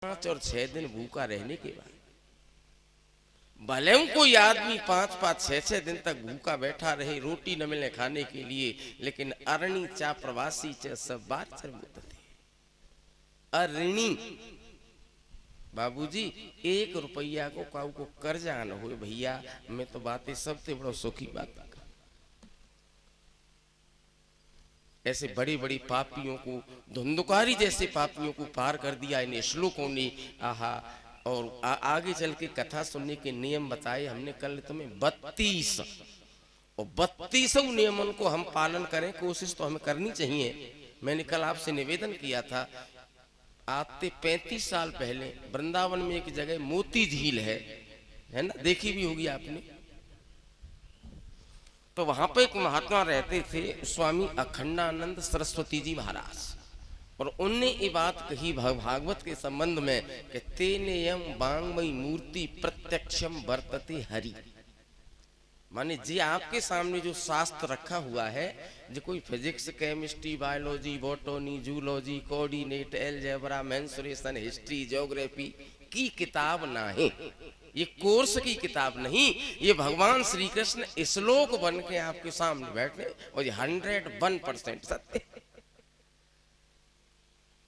5 और 6 दिन भूखा रहने के बाद भले ही कोई आदमी 5-5 6-6 दिन तक भूखा बैठा रहे, रोटी न मिले खाने के लिए, लेकिन अरणी चा प्रवासी च सब बार चरमुत थे। अरणी बाबूजी 1 रुपया को काऊ को कर्जा न हो भैया, मैं तो बातें सबसे बड़ा सुखी बात। ऐसे बड़ी बड़ी पापियों को, धुंधुकारी जैसे पापियों को पार कर दिया इन श्लोकों ने। आहा, और आगे चल के कथा सुनने के नियम बताए हमने कल तुम्हें 32, और 32 नियमों को हम पालन करें, कोशिश तो हमें करनी चाहिए। मैंने कल आपसे निवेदन किया था, आते 35 साल पहले वृंदावन में एक जगह मोती झील है ना, देखी भी होगी आपने। तो वहां पे एक महात्मा रहते थे, स्वामी अखंडानंद सरस्वती जी महाराज, और उनने ये बात कही भागवत के संबंध में कि तेनेयम बांगमयी मूर्ति प्रत्यक्षम वर्तते हरि। माने जी आपके सामने जो शास्त्र रखा हुआ है, जो कोई physics, chemistry, biology, botany, zoology, coordinate, algebra, mensuration, history, geography की किताब ना है, ये कोर्स की किताब नहीं, ये भगवान श्री कृष्ण श्लोक बन के आपके सामने बैठे, और ये 101% सत्य।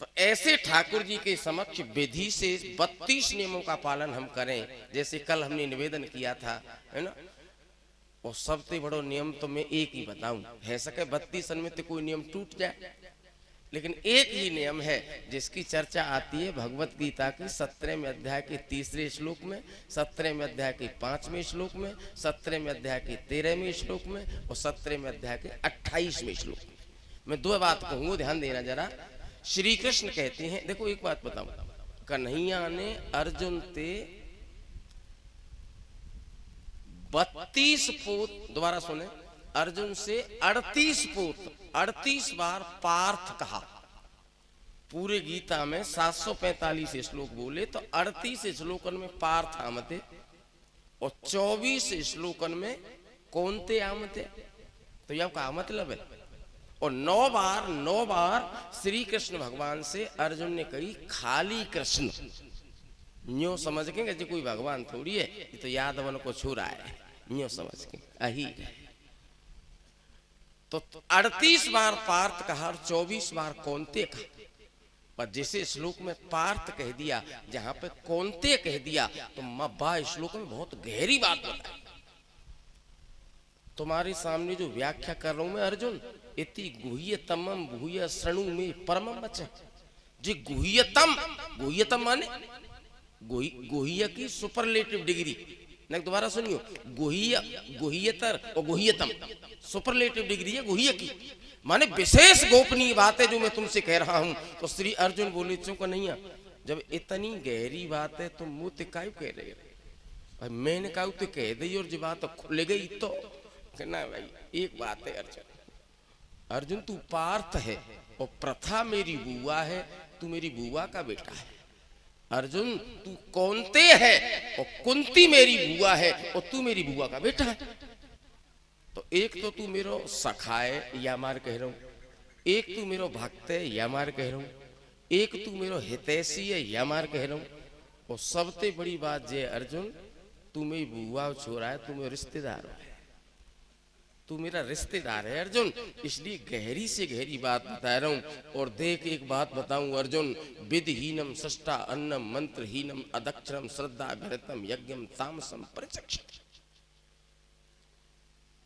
तो ऐसे ठाकुर जी के समक्ष विधि से 32 नियमों का पालन हम करें, जैसे कल हमने निवेदन किया था, है ना। और सबसे बड़ो नियम तो मैं एक ही बताऊं, है सके 32 में तो कोई नियम टूट जाए, लेकिन एक ही नियम है जिसकी चर्चा आती है भगवत गीता की 17वें अध्याय के 3रे श्लोक में, 17वें अध्याय के 5वें श्लोक में, 17वें अध्याय के 13वें श्लोक में, और 17वें अध्याय के 28वें श्लोक में। मैं 2 बात कहूंगा, ध्यान देना जरा। श्री कृष्ण कहते हैं, देखो एक बात बताऊं, कन्हैया ने अर्जुन ते 32 पोत, दोबारा सुने, अर्जुन से 38 पोत, 38 बार पार्थ कहा। पूरे गीता में 745 श्लोक बोले, तो 38 श्लोकन में पार्थ आमते, और 24 श्लोकन में कौनते आमते। तो यह का मतलब है। और 9 बार श्री कृष्ण भगवान से अर्जुन ने कही खाली कृष्ण, न्यो समझ के जो कोई भगवान थोड़ी है, ये तो यादवन को छू रहा है, न्यो समझ के अही। तो 38 बार पार्थ कहा और 24 बार कौनते कहा। पर जैसे श्लोक में पार्थ कह दिया, जहां पे कौनते कह दिया, तो मब्बा श्लोक में बहुत गहरी बात बताई। तुम्हारे सामने जो व्याख्या कर रहा हूं मैं अर्जुन, इति गुह्यतमम भूय शृणु में परमम वचः। जी गुह्यतम, गुह्यतम माने गुह्य की सुपरलेटिव डिग्री, नहीं दोबारा सुनियो, गुह्य, गुह्यतर और गुह्यतम सुपरलेटिव डिग्री है गुह्य की, माने विशेष गोपनीय बात है जो मैं तुमसे कह रहा हूं। तो श्री अर्जुन बोले चुप नहीं, जब इतनी गहरी बात है तो मुंह तिकायु कह रहे भाई, मैंने कहा तो कह दी और जब बात खुल गई तो कहना भाई एक बात है अर्जुन, अर्जुन तू पार्थ है और प्रथा मेरी बुआ है, तू मेरी बुआ का बेटा है। अर्जुन तू कौनते है और कुंती मेरी बुआ है और तू मेरी बुआ का बेटा है। तो एक तो तू मेरो सखा है या मार कह रहा हूं, एक तू मेरो भक्त है या मार कह रहा हूं, एक तू मेरो हितैषी है या मार कह रहा हूं। और सबसे बड़ी बात ये अर्जुन, तू मेरी बुआ छोरा है, तू मेरा रिश्तेदार है, तू मेरा रिश्तेदार है अर्जुन, इसलिए गहरी से गहरी बात बता रहा हूं। और देख एक बात बताऊं अर्जुन, विधिहीनम सष्टा अन्नम मंत्रहीनम अदक्षरम श्रद्धा भरतम यज्ञम तामसम परिचक्षति।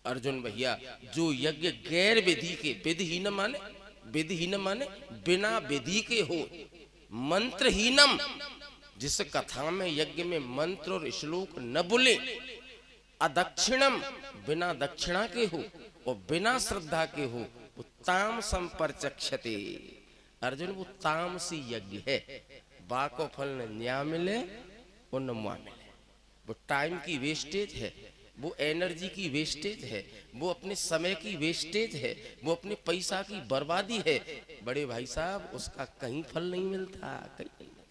अर्जुन भैया, जो यज्ञ गैर विधि के, विधिहीन माने, विधिहीन माने बिना विधि के हो, मंत्रहीनम जिस कथा में यज्ञ में मंत्र और श्लोक न बोले, अदक्षिणम बिना दक्षिणा के हो और बिना श्रद्धा के हो, वो ताम संपर्चक्षते। अर्जुन वो तामसी यज्ञ है, बाको फल न न्या मिले और न मुआ मिले, वो टाइम की वेस्टेज है, वो एनर्जी की वेस्टेज है, वो अपने समय की वेस्टेज है, वो अपने पैसा की बर्बादी है। बड़े भाई साहब उसका कहीं फल नहीं मिलता, कहीं नहीं मिलता।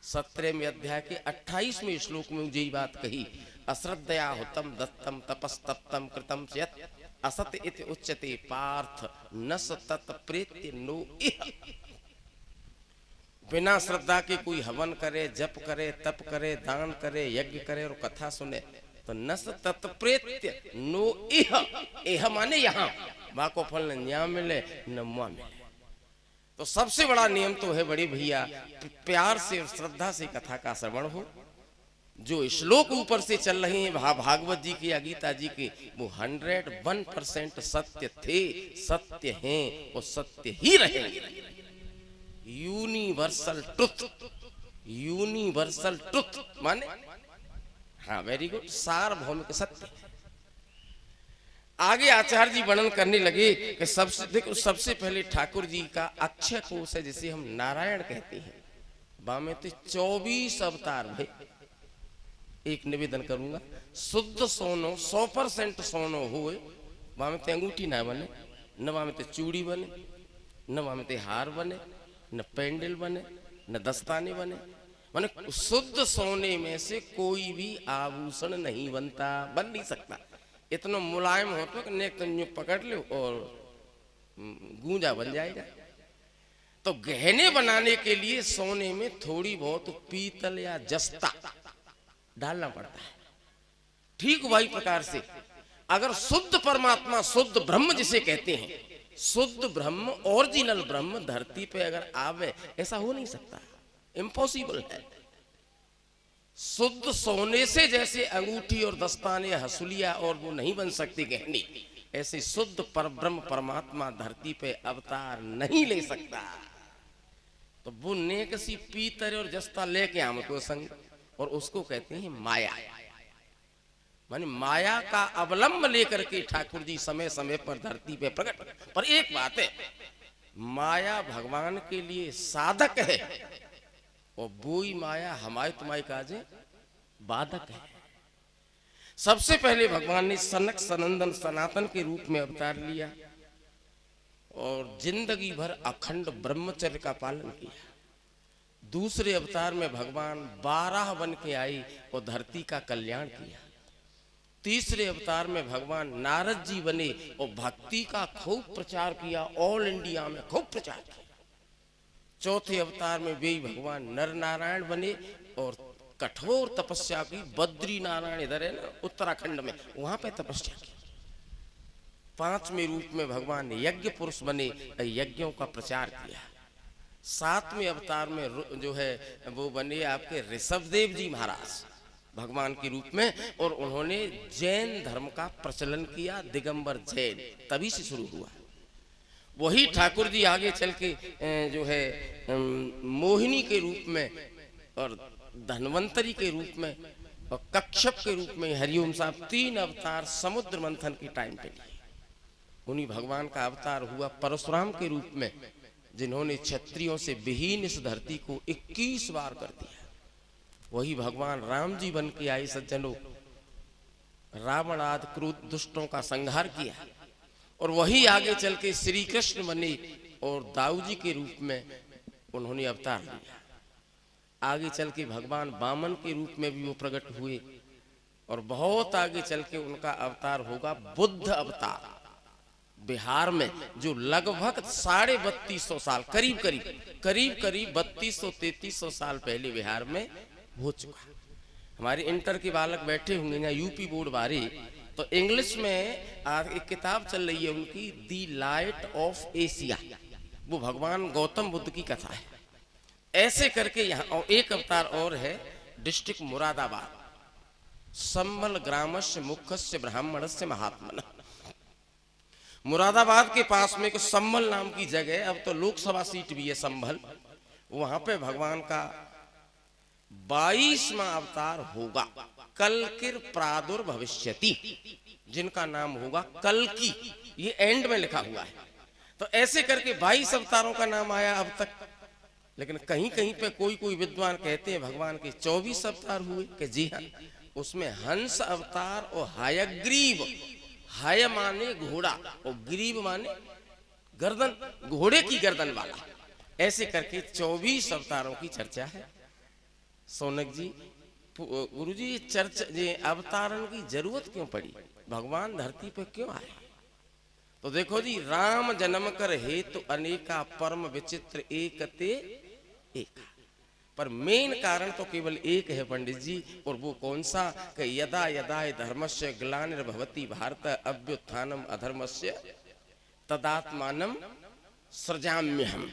17वें अध्याय के 28वें श्लोक में मुझे ये बात कही, अश्रद्धया हुतम दत्तम तपस्तप्तम कृतम चयत असत इति उच्यते पार्थ न तत् प्रेत्य नो इह। बिना श्रद्धा के कोई हवन करे, जप करे, तप करे, दान करे, यज्ञ करे और कथा सुने तो नस तत्प्रेत्य नो इह, इह माने यहाँ, माँ को फल न न्या मिले न मुआ मिले। तो सबसे बड़ा नियम तो है बड़े भैया, प्यार से और श्रद्धा से कथा का श्रवण हो। जो श्लोक ऊपर से चल रहे हैं भागवत जी की या गीता जी की, वो 101% सत्य थे, सत्य हैं और सत्य ही रहेंगे। यूनिवर्सल ट्रुथ, यूनिवर्सल ट्रुथ माने हाँ वेरी गुड, सार्वभौमिक सत्य। आगे आचार्य जी वर्णन करने लगे कि सबसे देखो, सबसे पहले ठाकुर जी का अक्षय कोश है जिसे हम नारायण कहते हैं, बामे तो 24 अवतार भाई। एक निवेदन करूंगा, शुद्ध सोनो 100% सोनो हुए, बामे ते अंगूठी ना बने, न बामे ते चूड़ी बने, न बामे ते हार बने, न पेंडल बने, न दस्ताने बने। माने शुद्ध सोने में से कोई भी आभूषण नहीं बनता, बन नहीं सकता। इतना मुलायम हो तो नेक तो पकड़ लो और गूंजा बन जाएगा। तो गहने बनाने के लिए सोने में थोड़ी बहुत पीतल या जस्ता डालना पड़ता है। ठीक वही प्रकार से अगर शुद्ध परमात्मा, शुद्ध ब्रह्म जिसे कहते हैं, शुद्ध ब्रह्म, ओरिजिनल ब्रह्म धरती पे अगर आवे, ऐसा हो नहीं सकता, इम्पॉसिबल है। शुद्ध सोने से जैसे अंगूठी और दस्ताने, हसुलिया और वो नहीं बन सकती गहनी, ऐसे शुद्ध परब्रह्म परमात्मा धरती पे अवतार नहीं ले सकता। तो वो नेक सी पीतल और जस्ता लेके हमको संग, और उसको कहते हैं माया। माने माया का अवलंब लेकर के ठाकुर जी समय समय पर धरती पे प्रकट। पर एक बात है, माया भगवान के लिए साधक है और वही माया हमारे तुम्हारे काजे बाधक है। सबसे पहले भगवान ने सनक सनंदन सनातन के रूप में अवतार लिया और जिंदगी भर अखंड ब्रह्मचर्य का पालन किया। दूसरे अवतार में भगवान 12 बन के आई और धरती का कल्याण किया। तीसरे अवतार में भगवान नारद जी बने और भक्ति का खूब प्रचार किया, ऑल इंडिया में खूब प्रचार किया। चौथे अवतार में वे भगवान नर नारायण बने और कठोर तपस्या की, बद्री नारायण इधर है ना उत्तराखंड में, वहां पे तपस्या की। पांचवें रूप में भगवान यज्ञ पुरुष बने, यज्ञों का प्रचार किया। सातवें अवतार में जो है वो बने आपके ऋषभदेव जी महाराज भगवान के रूप में, और उन्होंने जैन धर्म का प्रचलन किया, दिगंबर जैन तभी से शुरू हुआ। वही ठाकुर जी आगे चल के जो है मोहिनी के रूप में और धन्वंतरी के रूप में और कच्छप के रूप में, हरिओम साहब 3 अवतार समुद्र मंथन के टाइम पे लिए। उन्हीं भगवान का अवतार हुआ परशुराम के रूप में, जिन्होंने क्षत्रियों से विहीन इस धरती को 21 बार कर दिया। वही भगवान राम जी बन के आए सज्जनों, रावण आदि क्रूर दुष्टों का संहार किया। और वही आगे चल के श्री कृष्ण बने और दाऊ जी के रूप में उन्होंने अवतार लिया। आगे चल के भगवान वामन के रूप में भी वो प्रकट हुए और बहुत आगे चल के उनका अवतार होगा बुद्ध अवतार। बिहार में जो लगभग 3250 साल करीब 3200-3300 साल पहले बिहार में हो चुका। हमारे इंटर के बालक बैठे होंगे ना यूपी बोर्ड वाले, तो इंग्लिश में एक किताब चल रही है उनकी, दी लाइट ऑफ एशिया, वो भगवान गौतम बुद्ध की कथा है। ऐसे करके यहाँ और एक अवतार और है, डिस्ट्रिक्ट मुरादाबाद, संभल ग्रामस्य मुख्यस्य ब्राह्मणस्य महात्मन। मुरादाबाद के पास में एक संभल नाम की जगह, अब तो लोकसभा सीट भी है संभल, वहां पे भगवान का 22वां अवतार होगा। कलकिर प्रादुर्भविष्यति, जिनका नाम होगा कल्कि, ये एंड में लिखा हुआ है। तो ऐसे करके 22 अवतारों का नाम आया अब तक। लेकिन कहीं कहीं पे कोई कोई विद्वान कहते हैं भगवान के 24 अवतार हुए, कि जी हाँ, उसमें हंस अवतार और हयग्रीव, हय माने घोड़ा और ग्रीव माने गर्दन, घोड़े की गर्दन वाला, ऐसे करके 24 अवतारों की चर्चा है। सोनक जी, गुरुजी, चर्चा ये अवतारण की जरूरत क्यों पड़ी, भगवान धरती पे क्यों आए? तो देखो जी, राम जन्म कर हेतु अनेका परम विचित्र एकते एक, पर मेन कारण तो केवल एक है पंडित जी, और वो कौन सा कि यदा यदा धर्मस्य ग्लानिर्भवति भारत अभ्युत्थानम अधर्मस्य तदात्मानं सृजाम्यहम्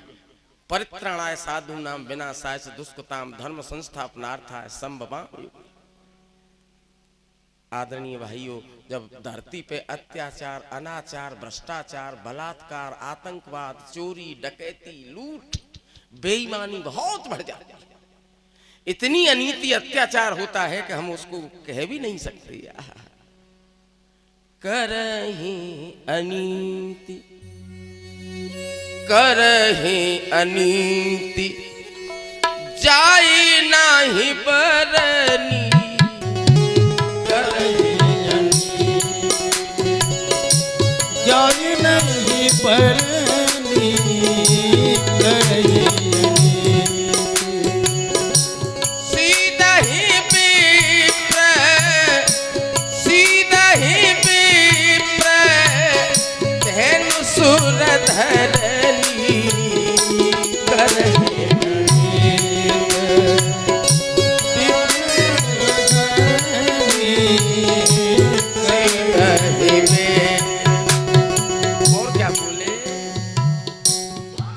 परित्राणाय साधूनां विनाशाय च दुष्कृतां धर्म संस्थापनार्थाय संभवामि। आदरणीय भाइयों, जब धरती पे अत्याचार, अनाचार, भ्रष्टाचार, बलात्कार, आतंकवाद, चोरी, डकैती, लूट, बेईमानी बहुत बढ़ जाती है, इतनी अनीति अत्याचार होता है कि हम उसको कह भी नहीं सकते। करहि अनीति, करहि अनीति, जाई नाही बरनी, जाई नहीं बरनी, सीधा ही विप्र, सीधा ही विप्र, धनु सुर धरनी, करहि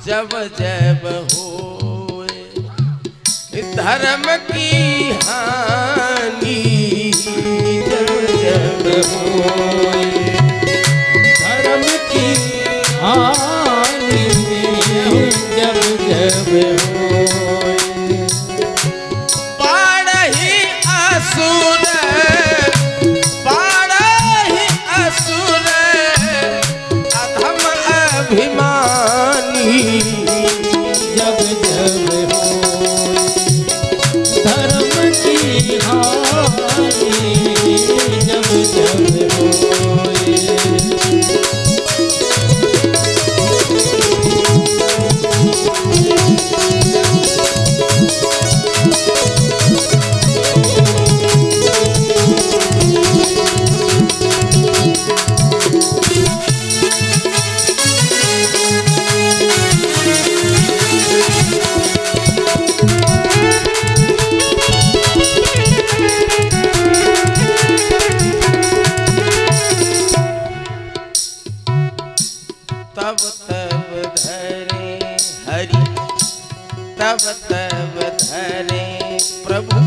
जब जब होए धर्म की हानि, जब जब होए धर्म की हानि, जब जब होए बाढ़हि असुर, बाढ़हि असुर, अधम अभिमानी, जब जब होए धर्म की हानि, जब जब होए तब तब धरे हरि, तब तब धरे प्रभु,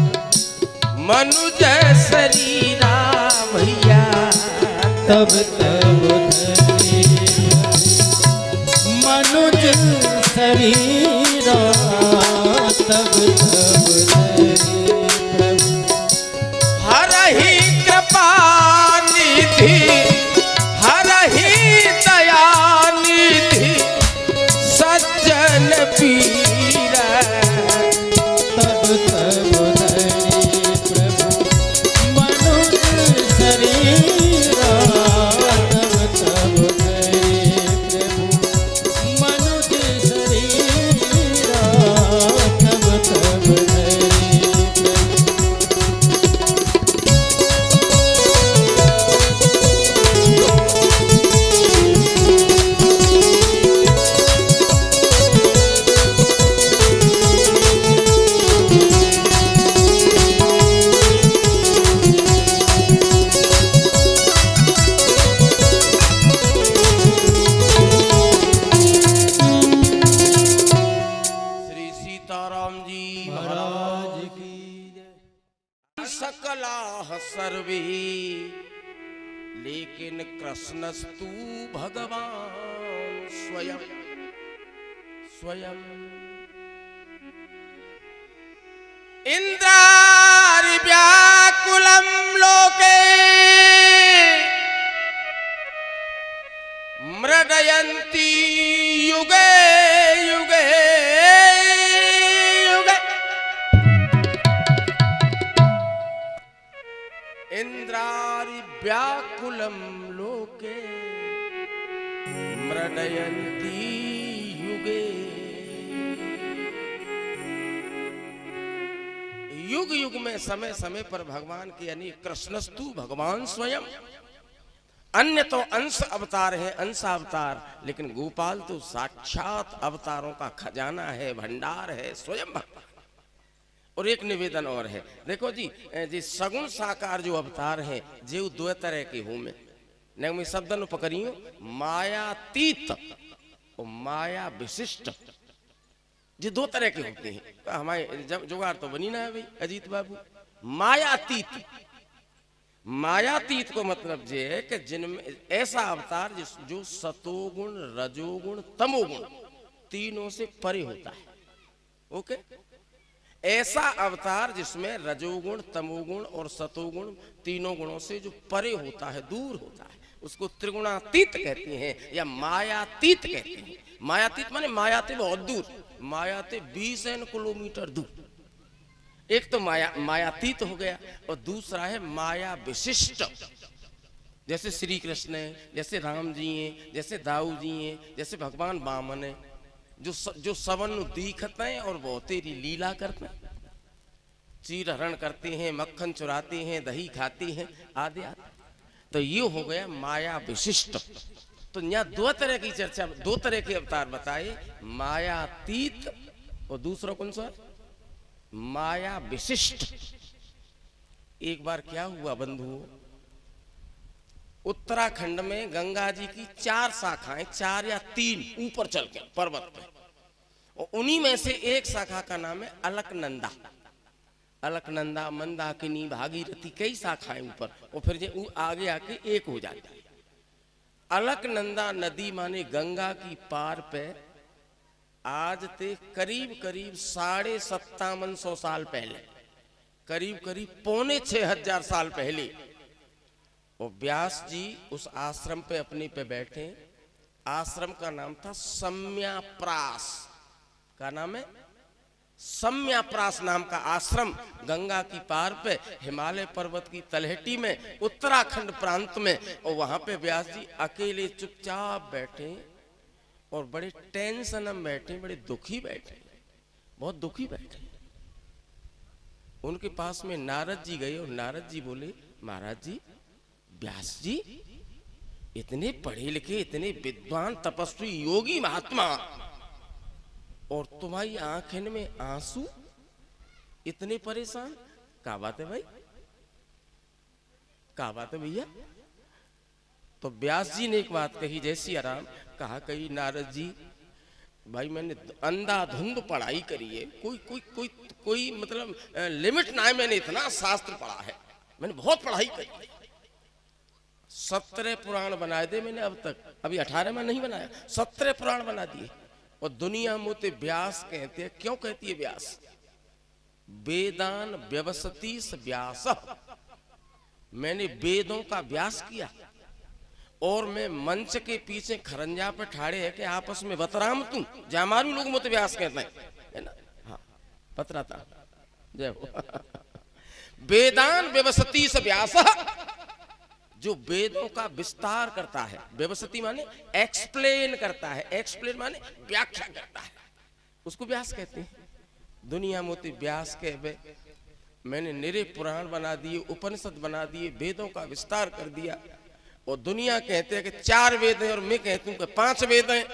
मनुज शरीरा भैया, तब तब धरे मनुज शरीरा, तब तब धरे प्रभु हरहि कृपा निधि, हरहि दया निधि, सज्जन पीरा, तब तब धरे प्रभु मनुज शरीरा, तब तब धरे प्रभु मनुज शरीरा, तब तब धरे प्रभु श्री सीताराम जी महाराज की जय। सकला सर्वे, लेकिन कृष्णस्तु भगवान स्वयं, स्वयं इंद्रारि व्याकुलं लोके, मृडयन्ति युगे युगे युगे, इंद्रारि व्याकुलं लोके, मृडयन्ति युगे, युग युग में समय समय पर भगवान के यानी कृष्णस्तु भगवान स्वयं अन्य तो अंश अवतार है, अंशावतार, लेकिन गोपाल तो साक्षात अवतारों का खजाना है, भंडार है, स्वयं भगवान। और एक निवेदन और है, देखो जी, जी सगुण साकार जो अवतार हैं जो दो तरह के हो में न मैं शब्दन पकड़ियो, मायातीत और माया विशिष्ट, ये दो तरह के होते हैं। तो हमारे जुगाड़ तो बनी ना है भाई अजीत बाबू। मायातीत, मायातीत को मतलब ये है कि जिनमें ऐसा अवतार जो सतोगुण, रजोगुण, तमोगुण तीनों से परे होता है। ओके, ऐसा अवतार जिसमें रजोगुण, तमोगुण और सतोगुण तीनों गुणों से जो परे होता है, दूर होता है, उसको त्रिगुणातीत कहते हैं या मायातीत कहते हैं। मायातीत माने मायाते बहुत दूर, मायाते 20 किलोमीटर दूर। एक तो मायातीत हो गया और दूसरा है माया विशिष्ट, जैसे श्री कृष्ण है, जैसे राम जी हैं, जैसे दाऊ जी हैं, जैसे भगवान वामन है, जो सबन दीखते हैं और बहुत तेरी लीला करते हैं, चीर हरण करते हैं, मक्खन चुराते हैं, दही खाते हैं, आदि आदि। तो ये हो गया माया विशिष्ट। तो यहाँ दो तरह की चर्चा, दो तरह के अवतार बताए, मायातीत और दूसरा कौन सा, माया विशिष्ट। एक बार क्या हुआ बंधुओं, उत्तराखंड में गंगा जी की 4 शाखाएं, 4 या 3 ऊपर चल के पर्वत पे, और उन्हीं में से एक शाखा का नाम है अलकनंदा। अलकनंदा, मंदाकिनी, भागीरथी, कई शाखाएं ऊपर, और फिर जो आगे आके एक हो जाती है। अलकनंदा नदी माने गंगा की पार पे आज ते करीब करीब 5750 साल पहले, करीब करीब 6500 साल पहले, और व्यास जी उस आश्रम पे अपने पे बैठे। आश्रम का नाम था सम्याप्रास। का नाम है सम्याप्रास नाम का आश्रम, गंगा की पार पे हिमालय पर्वत की तलहटी में उत्तराखंड प्रांत में। और वहां पे व्यास जी अकेले चुपचाप बैठे और बड़े टेंशन में बैठे, बड़े दुखी बैठे, बहुत दुखी बैठे। उनके पास में नारद जी गए और नारद जी बोले, महाराज जी, व्यास जी इतने पढ़े लिखे, इतने विद्वान, तपस्वी, योगी, महात्मा, और तुम्हारी आंखें में आंसू, इतने परेशान, क्या बात है भाई, क्या बात है भैया। तो व्यास जी ने एक बात कही, जैसी आराम कहा, कही नारद जी, भाई मैंने अंधाधुंध पढ़ाई करी है, कोई कोई कोई कोई मतलब लिमिट ना है, मैंने इतना शास्त्र पढ़ा है, मैंने बहुत पढ़ाई करी है। 17 पुराण बना दे मैंने अब तक, अभी 18 में नहीं बनाया, 17 पुराण बना दिए। और दुनिया मोते व्यास कहते हैं, क्यों कहती है व्यास, वेदान व्यवसती व्यास, मैंने वेदों का व्यास किया, और मैं मंच के पीछे खरंजा पे ठाड़े है कि आपस में बतराम तू जामारू लोग मुझे व्यास कहते हैं, है ना, हाँ बतराता, जय हो। वेदान व्यवसती व्यास, जो वेदों का विस्तार करता है, व्यवसती माने एक्सप्लेन करता है, एक्सप्लेन माने व्याख्या करता है, उसको व्यास कहते हैं। दुनिया मोती व्यास कहे, मैंने निरे पुराण बना दिए, उपनिषद बना दिए, वेदों का विस्तार कर दिया। और दुनिया कहते हैं कि 4 वेद हैं और मैं कहती हूँ कि 5 वेद हैं।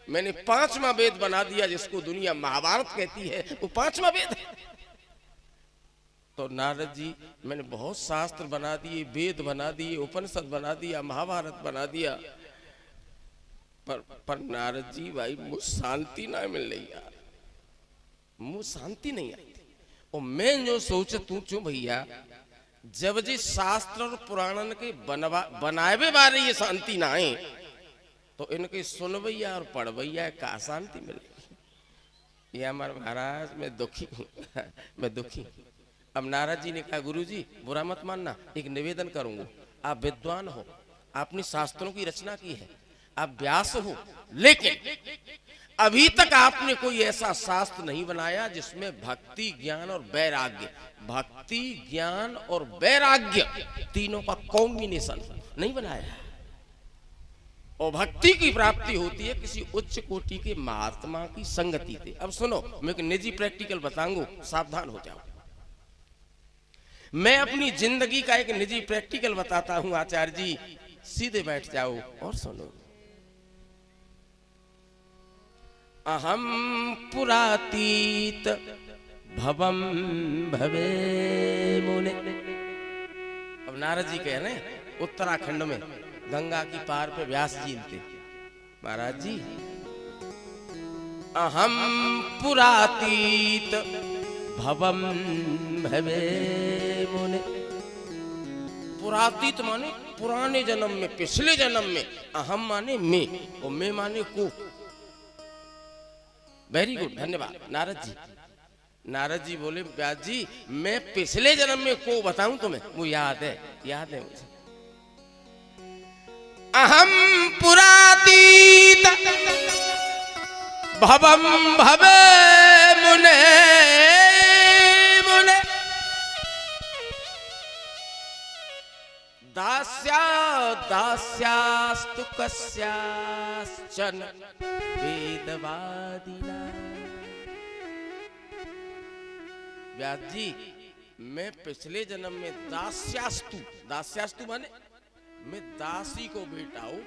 मैंने 5वां वेद बना दिया, जिसको दुनिया महाभारत कहती है, वो 5वां वेद है। तो नारद जी, मैंने बहुत शास्त्र बना दिए, वेद बना दिए, उपनिषद बना दिया, महाभारत बना दिया, पर नारद जी भाई मुझे शांति ना मिल रही यार, मुझे शांति नहीं आती। और मैं जो सोचतू चू भैया, जब जी शास्त्र और पुराणन के बनावे बारे ये शांति ना आए, तो इनके सुनवैया और पढ़वैया का शांति मिलेगी। ये हमारे महाराज, मैं दुखी हूँ, मैं दुखी हूँ। अब नारद जी ने कहा, गुरु जी बुरा मत मानना, एक निवेदन करूंगा, आप विद्वान हो, आपने शास्त्रों की रचना की है, आप व्यास हो, लेकिन अभी तक आपने कोई ऐसा शास्त्र नहीं बनाया जिसमें भक्ति, ज्ञान और वैराग्य, भक्ति, ज्ञान और वैराग्य तीनों का कॉम्बिनेशन नहीं बनाया। और भक्ति की प्राप्ति होती है किसी उच्च कोटि के महात्मा की संगति से। अब सुनो, मैं एक निजी प्रैक्टिकल बताऊंगा, सावधान हो जाओ। मैं अपनी जिंदगी का एक निजी प्रैक्टिकल बताता हूं आचार्य जी, सीधे बैठ जाओ और सुनो। अहम पुरातीत भवम भवे मुने। अब नारद जी कह रहे हैं उत्तराखंड में गंगा की पार पे व्यास जी थे। महाराज जी अहम पुरातीत भवम भवे मुने। पुरातीत माने पुराने जन्म में, पिछले जन्म में। अहम माने मैं, और मैं माने को। वेरी गुड, धन्यवाद नारद जी। नारद जी बोले व्यास जी मैं पिछले जन्म में को बताऊं तुम्हें, वो याद है मुझे। अहम पुरातीत भवम भवे मुने मुने। दास्या दास्यास्तु कस्याश्चन वेदवादिना। व्यास जी मैं पिछले जन्म में दास्यास्तु, दास्यास्तु माने मैं दासी को बेटा हूं,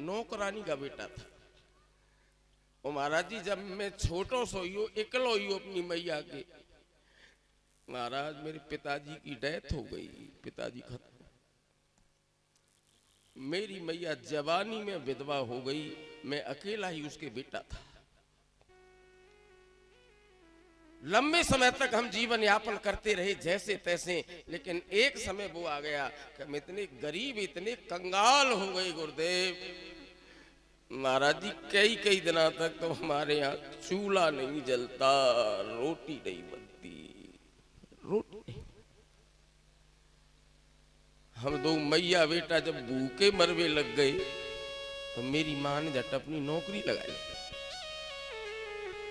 नौकरानी का बेटा था। और महाराज जी जब मैं छोटो सोइयो इकलो ही अपनी मैया के, महाराज मेरे पिताजी की डेथ हो गई, पिताजी खत्म। मेरी मैया जवानी में विधवा हो गई, मैं अकेला ही उसके बेटा था। लंबे समय तक हम जीवन यापन करते रहे जैसे तैसे, लेकिन एक समय वो आ गया कि हम इतने गरीब, इतने कंगाल हो गए गुरुदेव। महाराज जी कई दिनों तक तो हमारे यहाँ चूल्हा नहीं जलता, रोटी नहीं बनती, रोटी। हम दो मैया बेटा जब भूखे मरवे लग गए तो मेरी माँ ने झट अपनी नौकरी लगाई।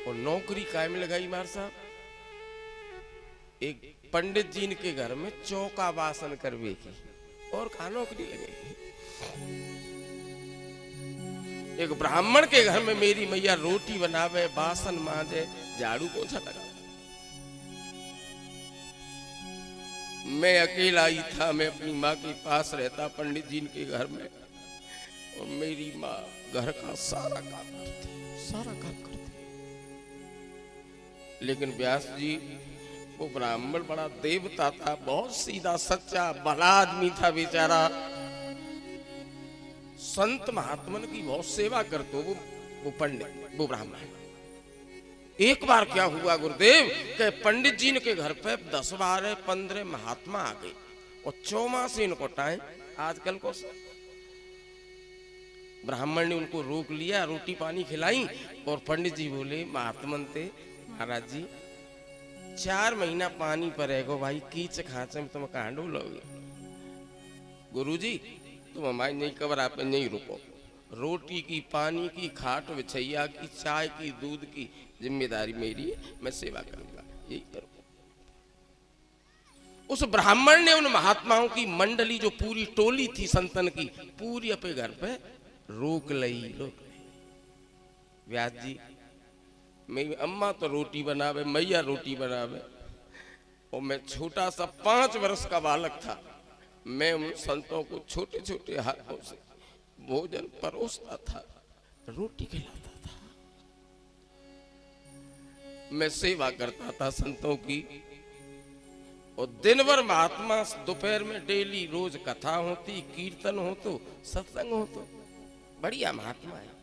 और नौकरी काय में लगाई मार साहब? एक पंडित जी के घर में चौका बासन करवे की, और कहा नौकरी लगेगी। एक ब्राह्मण के घर में मेरी मैया रोटी बनावे, बासन मांजे, झाड़ू पोछा लगा। मैं अकेला ही था, मैं अपनी माँ के पास रहता पंडित जी के घर में, और मेरी माँ घर का सारा काम करती। लेकिन व्यास जी वो ब्राह्मण बड़ा देवता था, बहुत सीधा सच्चा भला आदमी था बेचारा। संत महात्मन की बहुत सेवा करते वो पंडित, वो ब्राह्मण। एक बार क्या हुआ गुरुदेव कि पंडित जी के घर पे 10, 12, 15 महात्मा आ गए, और चौमासे इनको टाइम आजकल को। ब्राह्मण ने उनको रोक लिया, रोटी पानी खिलाई, और पंडित जी बोले महात्मन थे, महाराज जी 4 महीना पानी पड़ेगो भाई, कीच खांचे में तुम कहाँ डोलोगे? गुरु जी तुम हमारी नहीं कबर, आप नहीं रुको। रोटी की, पानी की, खाट बिछैया की, चाय की, दूध की जिम्मेदारी मेरी है, मैं सेवा करूंगा, यही करूंगा। उस ब्राह्मण ने उन महात्माओं की मंडली, जो पूरी टोली थी संतन की, पूरी अपने घर पे रोक लई। व्यास जी मेरी अम्मा तो रोटी बनावे, मैया रोटी बनावे, और मैं छोटा सा 5 वर्ष का बालक था। मैं उन संतों को छोटे छोटे हाथों से भोजन परोसता था, रोटी खिलाता था, मैं सेवा करता था संतों की। और दिन भर महात्मा, दोपहर में डेली रोज कथा होती, कीर्तन हो तो, सत्संग हो तो, बढ़िया महात्मा है।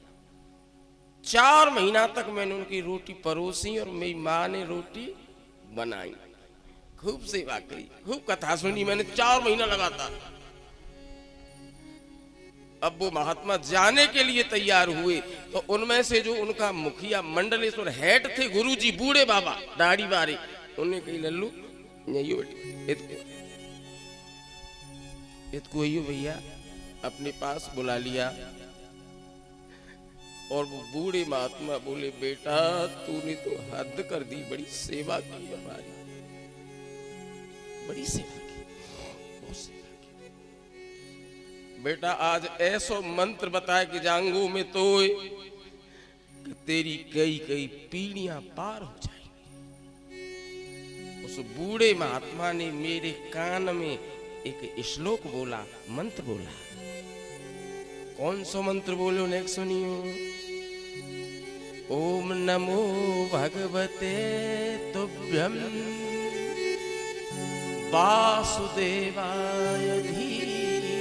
4 महीना तक मैंने उनकी रोटी परोसी, और मेरी माँ ने रोटी बनाई, खूब सेवा करी, खूब कथा सुनी मैंने 4 महीना लगातार। अब वो महात्मा जाने के लिए तैयार हुए, तो उनमें से जो उनका मुखिया मंडलेश्वर हेड थे, गुरुजी बूढ़े बाबा दाढ़ी वाले, उन्हें कही लल्लू नहीं इतको भैया अपने पास बुला लिया। और वो बूढ़े महात्मा बोले बेटा तूने तो हद कर दी, बड़ी सेवा की हमारी, बड़ी सेवा की, बहुत सेवा की। बेटा आज ऐसो मंत्र बताए कि जांगू में तो कि तेरी कई पीढ़ियां पार हो जाएंगी। उस बूढ़े महात्मा ने मेरे कान में एक श्लोक बोला, मंत्र बोला, कौन सो मंत्र बोलो नेक सुनियो। ओम नमो भगवते तुभ्यम वासुदेवाय धीमहि।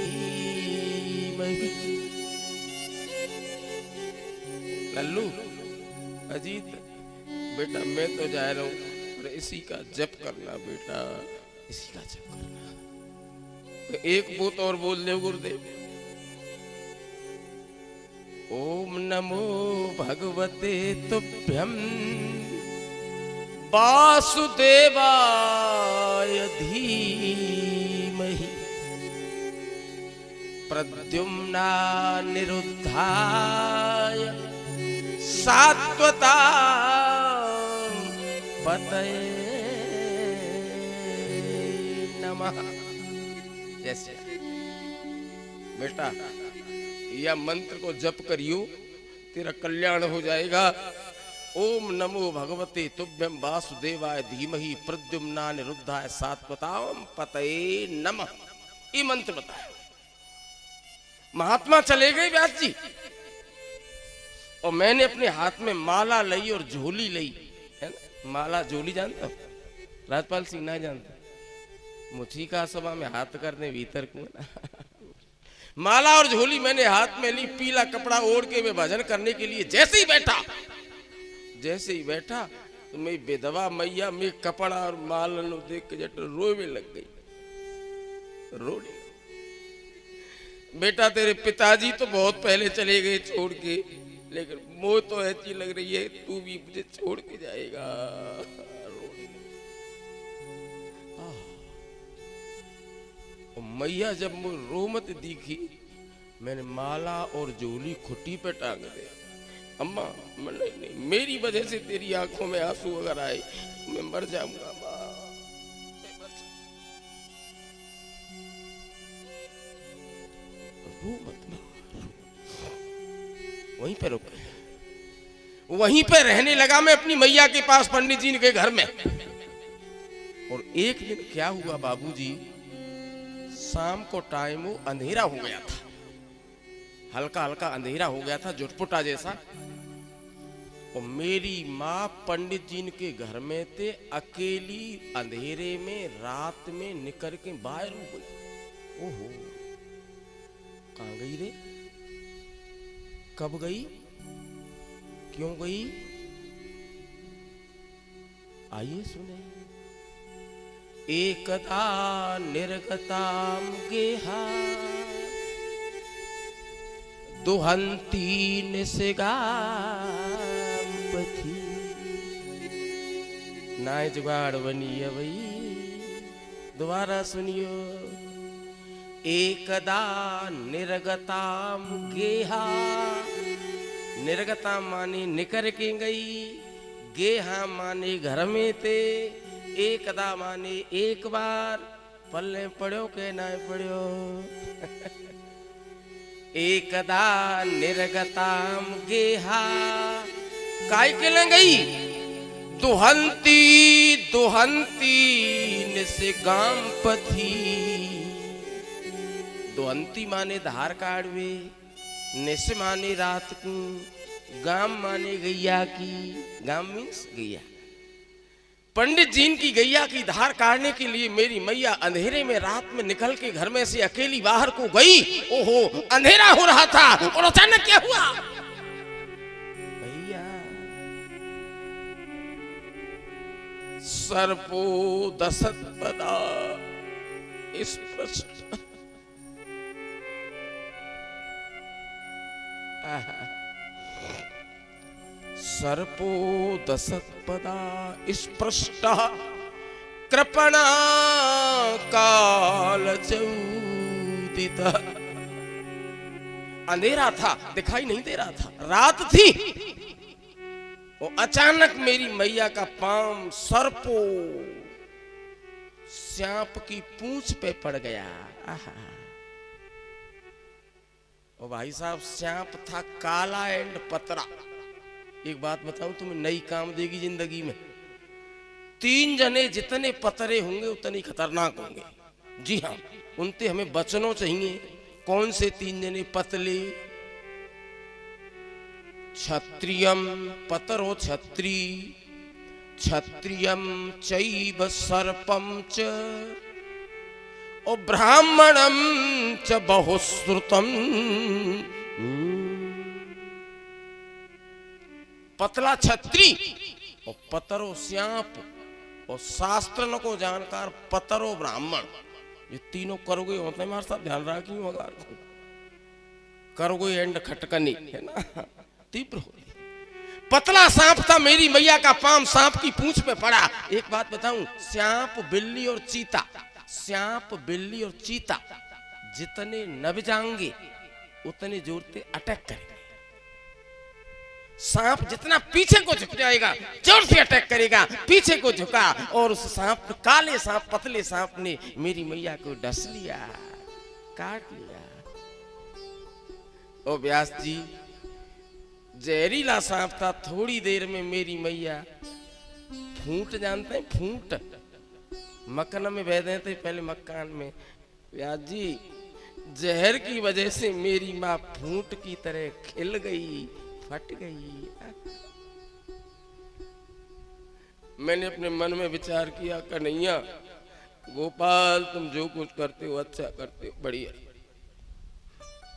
लल्लू अजीत बेटा मैं तो जा रहा हूं, पर इसी का जप करना बेटा, इसी का जप करना। एक बोत और बोल दे गुरुदेव। ओम नमो भगवते तुभ्यम वासुदेवाय धीमहि प्रद्युम्ना निरुद्धाय सात्वता पतये नमः। जैसे बेटा यह मंत्र को जप करियो, तेरा कल्याण हो जाएगा। ओम नमो भगवते तुभ्यम वासुदेवाय धीमहि प्रद्युम्ना निरुद्धाय सात्वताम पतये नमः। ये मंत्र बताया। महात्मा चले गए व्यास जी, और मैंने अपने हाथ में माला ली और झोली ली, है ना। माला झोली जानता हो? राजपाल सिंह ना जानता? मुझी का सभा में हाथ करने भीतर को ना। माला और झोली मैंने हाथ में ली, पीला कपड़ा ओढ़ के मैं भजन करने के लिए जैसे ही बैठा तो मैं विधवा मैया में कपड़ा और माला देख के जट रोने लग गई। रोने बेटा तेरे पिताजी तो बहुत पहले चले गए छोड़ के, लेकिन मोह तो ऐसी लग रही है तू भी मुझे छोड़ के जाएगा। मैया जब मुझे रोमत दिखी, मैंने माला और झोली खुट्टी पे टांग दे। अम्मा नहीं, मेरी वजह से तेरी आंखों में आंसू अगर आए मैं मर जाऊंगा माँ, मैं मर रो मत माँ। वहीं पे रुक, वहीं पे रहने लगा मैं अपनी मैया के पास पंडित जी के घर में। और एक दिन क्या हुआ बाबूजी, शाम को टाइम वो अंधेरा हो गया था, हल्का हल्का अंधेरा हो गया था, जुटपुटा जैसा। और मेरी माँ पंडित जी के घर में थे, अकेली अंधेरे में रात में निकल के बाहर हो गई। ओहो कहाँ गई रे, कब गई, क्यों गई, आइए सुने। एकदा निर्गताम गेहा दुहंती निसगाम पथी। नाय जुगाड़ बनी है भाई, दोबारा सुनियो। एकदा निर्गताम गेहा, निर्गता माने निकर के गई, गेहा माने घर में थे, एकदा माने एक बार, पल्ले पढ़ो के ना पढ़ो। एकदा निर्गताम गेहा, काय के ले गई, दुहंती दुहंती निसगाम पथी। दुहंती माने धार काढ़वे, निस माने रात को, गाम माने गैया की, गाम मीन्स गैया। पंडित जी की गैया की धार काटने के लिए मेरी मैया अंधेरे में रात में निकल के घर में से अकेली बाहर को गई। ओहो अंधेरा हो रहा था और अचानक क्या हुआ, भैया सर्पो दशत पदा स्पष्ट। सर्पो दशत्पदा स्पृष्टः कृपणा कालचौदितः। अंधेरा था, दिखाई नहीं दे रहा था, रात थी। और अचानक मेरी मैया का पांव सर्पो सांप की पूंछ पे पड़ गया। और भाई साहब सांप था काला एंड पतरा। एक बात बताऊं तुम्हें, नई काम देगी जिंदगी में। 3 जने जितने पतरे होंगे उतने खतरनाक होंगे। जी हाँ, उनसे हमें बचना चाहिए। कौन से 3 जने, पतले क्षत्रियम पतरो छत्री क्षत्रियम चैव सर्पम च और ब्राह्मणम च बहुश्रुतम। पतला छत्री और पतरो श्यांप और शास्त्र न को जानकार पतरो ब्राह्मण, ये तीनों करोगे होते हैं। हमारे साथ ध्यान रखी होगा, करोगे एंड खटकनी है ना, तीव्र हो। पतला सांप था, मेरी मैया का पाम सांप की पूंछ पे पड़ा। एक बात बताऊं, सांप बिल्ली और चीता, सांप बिल्ली और चीता जितने नब जाएंगे उतने जोर से अटैक करेंगे। सांप जितना पीछे को झुक जाएगा जोर से अटैक करेगा, पीछे को झुका और उस सांप, काले सांप, पतले सांप ने मेरी मैया को डस लिया, काट लिया। ओ व्यास जी, जहरीला सांप था, थोड़ी देर में मेरी मैया फूंट, जानते हैं फूंट, मक्खन में बह देते पहले मक्कान में। व्यास जी, जहर की वजह से मेरी माँ फूंट की तरह खिल गई, फट गई। मैंने अपने मन में विचार किया, कन्हैया गोपाल तुम जो कुछ करते हो अच्छा करते हो, बढ़िया।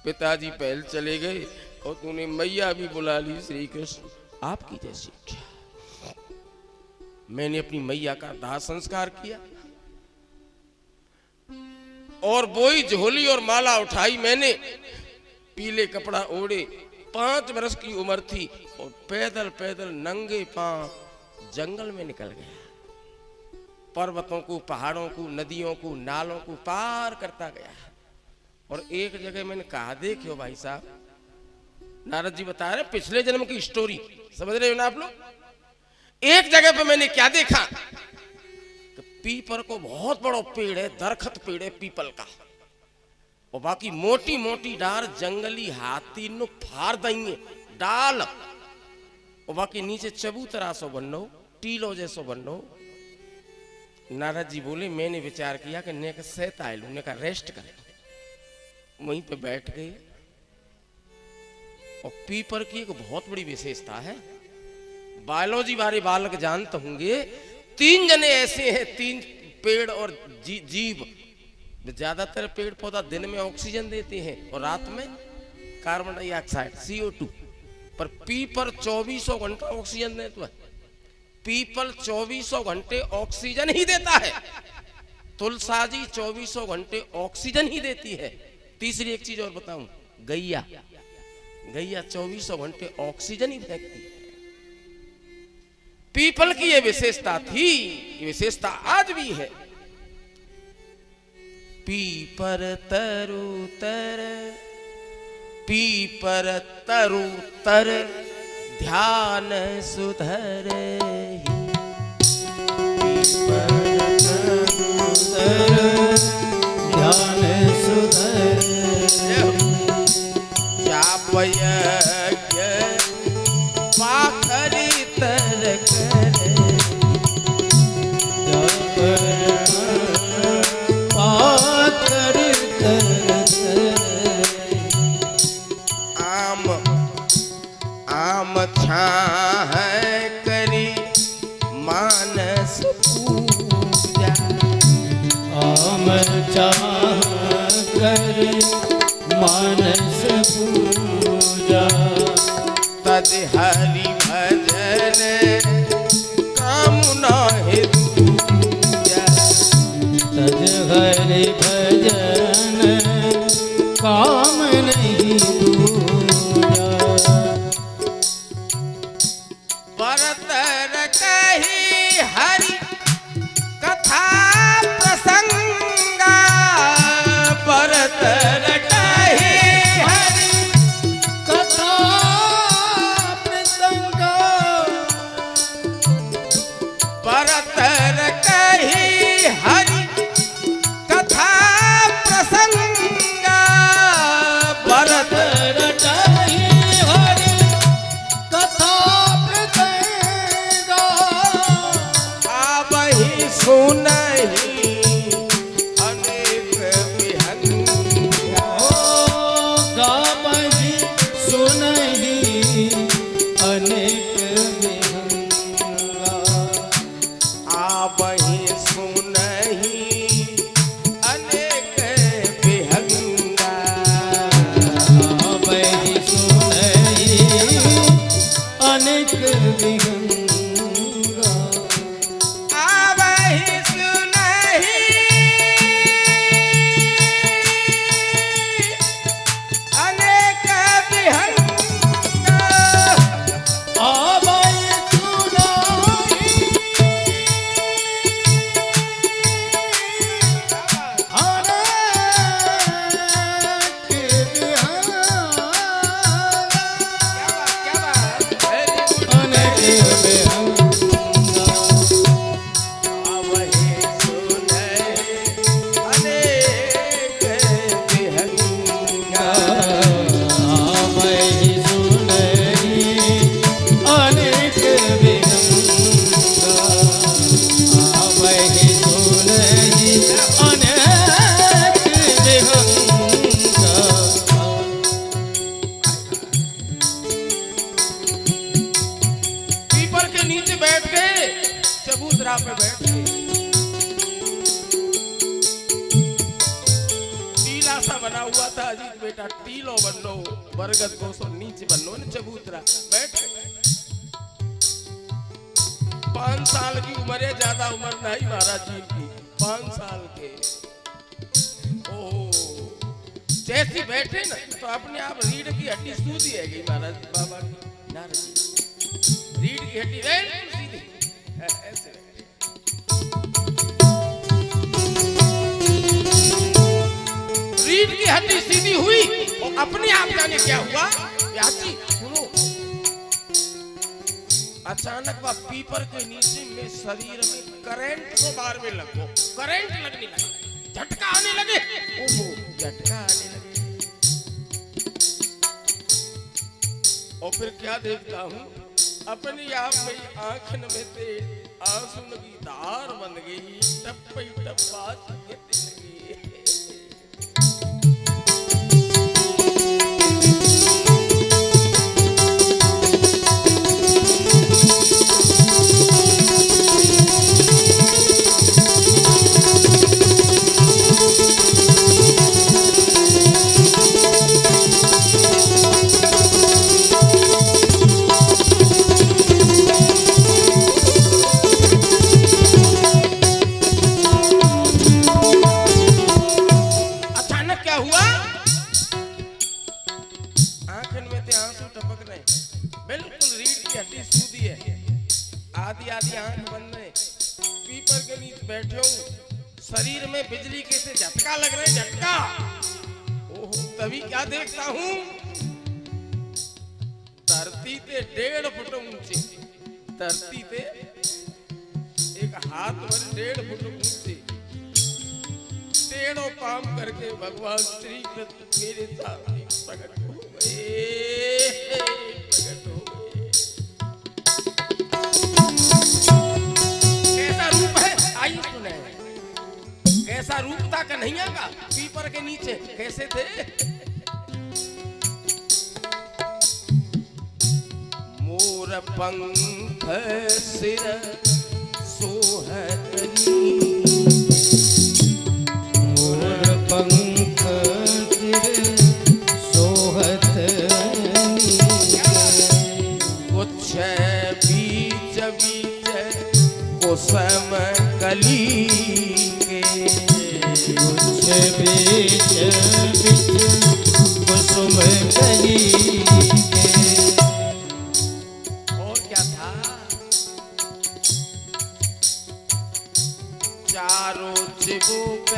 पिताजी पहल चले गए और तूने मैया भी बुला ली, श्री कृष्ण आपकी जैसी इच्छा। मैंने अपनी मैया का दाह संस्कार किया और बोई झोली और माला उठाई मैंने, पीले कपड़ा ओढ़े, 5 वर्ष की उम्र थी और पैदल पैदल नंगे पांव जंगल में निकल गया। पर्वतों को, पहाड़ों को, नदियों को, नालों को पार करता गया। और एक जगह मैंने कहा, देखियो भाई साहब, नारद जी बता रहे पिछले जन्म की स्टोरी, समझ रहे हो ना आप लोग। एक जगह पे मैंने क्या देखा कि पीपल को बहुत बड़ा पेड़ है, दरखत पेड़ है पीपल का, और बाकी मोटी मोटी डार जंगली हाथी नु फाड़ देंगे डाल, और बाकी नीचे चबूतरा सो बनो, टीलो जैसो बनो। नारद जी बोले, मैंने विचार किया कि ने का सहता है, ने का रेस्ट करे, वहीं पे बैठ गए। और पीपर की एक बहुत बड़ी विशेषता है, बायोलॉजी वाले बालक जानते होंगे, 3 जने ऐसे हैं, 3 पेड़ और जीव। ज्यादातर पेड़ पौधा दिन में ऑक्सीजन देते हैं और रात में कार्बन डाइऑक्साइड CO2, पर पीपर 2400 घंटा ऑक्सीजन देता है। पीपल 2400 घंटे ऑक्सीजन ही देता है, तुलसा जी 2400 घंटे ऑक्सीजन ही देती है। तीसरी एक चीज और बताऊं, गैया 2400 घंटे ऑक्सीजन ही फेंकती है। पीपल की ये विशेषता थी, ये विशेषता आज भी है। पीपर तरु तर, पीपर तरु तर, ध्यान सुधर ही। पीपर तरु तर, ध्यान सुधर चापयज्ञ पाखरी तर करे, आम छाह करी मानस पूजा, आम छाह करी मानस पूजा, तज हरि भजन कामना है दूजा, तज हरि भजन काम नहीं दूजा। भरत रखहि हरि कथा प्रसंगा, भरत रखहि हरि कथा प्रसंगा, भरत रखहि हरि कथा प्रसंगा, भरत रटहि हरि कथा प्रसंगा, आवहि सुनहि अनेक विहंगा, गावहि सुनहि टीलो बनो बरगद को सो नीचे बनो न चबूतरा बैठ। 5 साल की उम्र है, ज्यादा उम्र नहीं महाराज जी की, 5 साल के। ओह जैसी बैठे ना तो अपने आप रीढ़ की हड्डी सूदी है गई महाराज बाबा की, नारद जी रीढ़ की हड्डी सीधी ऐसे। रीढ़ की हड्डी सीधी हुई और अपने आप जाने क्या हुआ। याची सुनो, अचानक वह पीपर के नीचे में शरीर में करंट को बार में लगो, करंट लगने लगा, झटका आने लगे। ओहो झटका आने लगे। और फिर क्या देखता हूँ, अपने आप में आंखन में से आंसू की धार बन गई, टप टप बात गिरने लगी। पीपर के नीचे बैठे हूँ, शरीर में बिजली के से झटका लग रहे, झटका। ओहो तभी क्या देखता हूँ, धरती से 1.5 फुट ऊंचे, धरती से एक हाथ भर 1.5 फुट ऊंचे टेढ़ो पाम करके भगवान श्री कृष्ण मेरे सामने प्रकट हो गए, प्रकट हो गए। कैसा रूप है आइए सुने, कैसा रूप था कन्हैया का पीपर के नीचे, कैसे थे। मोर पंख सिर सोहतनी, मोर पंख सिर सोहतनी, कुछ बीच बीच कुसुम कली के, कुछ बीच बीच कुसुम कली के। और क्या था, चारों चिबुक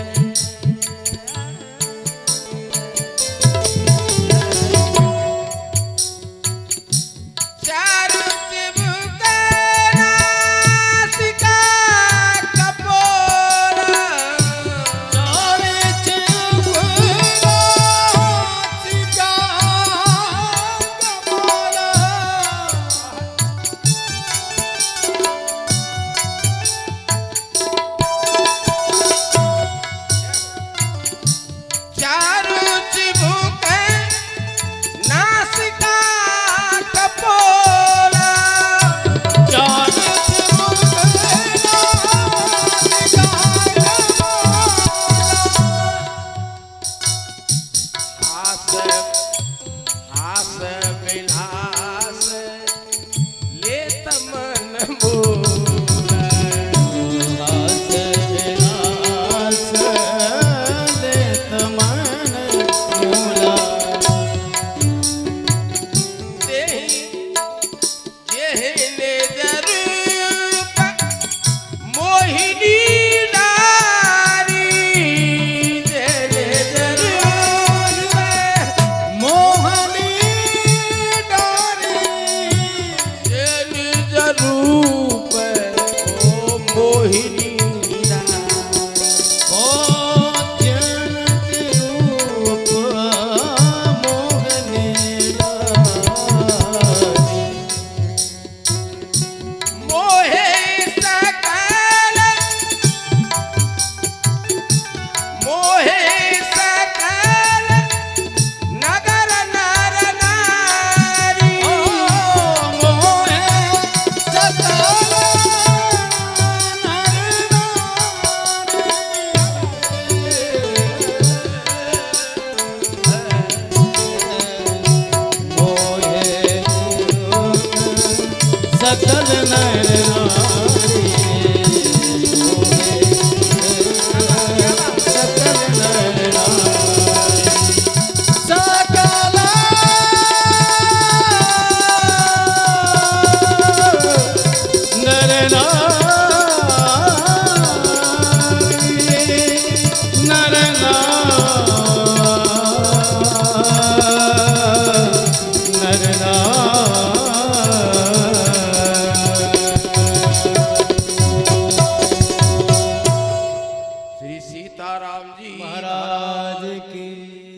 सीताराम जी महाराज की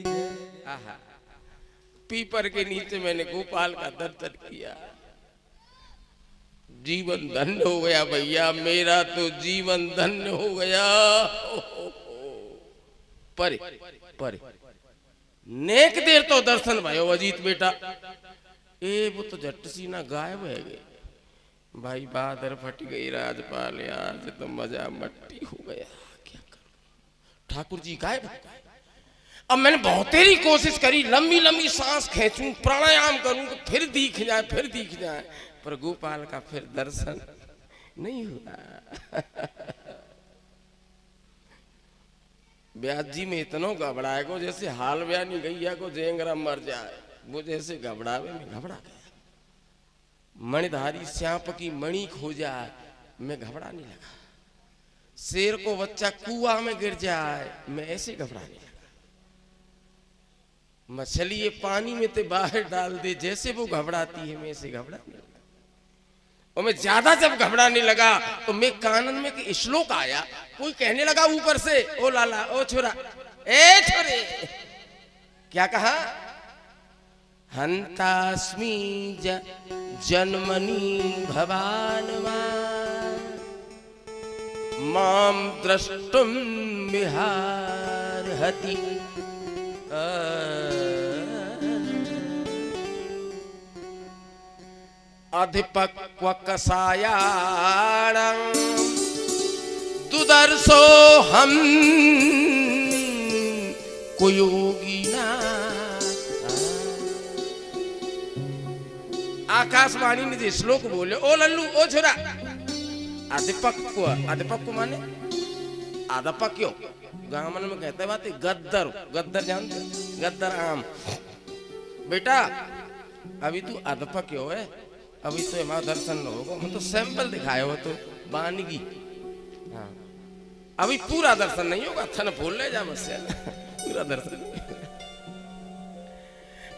जय। आहा, पीपर के नीचे मैंने गोपाल का दर्शन किया, जीवन धन्य हो गया भैया, मेरा तो जीवन धन्य हो गया। परे परे नेक देर तो दर्शन भयो अजीत बेटा, ए वो तो झट सी ना गायब है गए भाई, बादर फट गई राजपाल, आज तो मजा मट्टी हो गया, क्या करूं, ठाकुर जी गायब हो गए। अब मैंने बहुत तेरी कोशिश करी, लंबी लंबी सांस खींचूं, प्राणायाम करूं तो फिर दिख जाए, फिर दिख जाए, पर गोपाल का फिर दर्शन नहीं हुआ। ब्यास जी में इतना घबराए को जैसे हाल बयानी गैया को जेंगरा मर जाए, वो जैसे घबरावे में घबरा गया। मणिधारी श्याप की मणि खो जाए, मैं घबराने लगा। शेर को बच्चा कुआ में गिर जाए, मैं ऐसे घबराने लगा। मछली ये पानी में ते बाहर डाल दे, जैसे वो घबराती है मैं ऐसे घबराने लगा। और मैं ज्यादा जब घबराने लगा तो मैं कानन में एक श्लोक आया, कोई कहने लगा ऊपर से, ओ लाला, ओ छोरा, ए छोरे, क्या कहा, हंतास्मि जन्मनि भवानवान् माम द्रष्टुम विहारहति। अधिपक्व कषायाणं दुदर्शो हम कुयोगिना। आकाशवाणी ने जो श्लोक बोले, ओ लल्लू, ओ छोरा, अधिपक्व, अधिपक्व माने आदपक्यो, गामन में कहते बात गद्दर, गद्दर जानते, गद्दर आम। बेटा अभी तू अधपक्यो है, अभी तो हमारा दर्शन न होगा, हम तो सैंपल दिखाए हो तो बानगी, हाँ अभी पूरा दर्शन नहीं होगा, थन फूल ले जा बस, पूरा दर्शन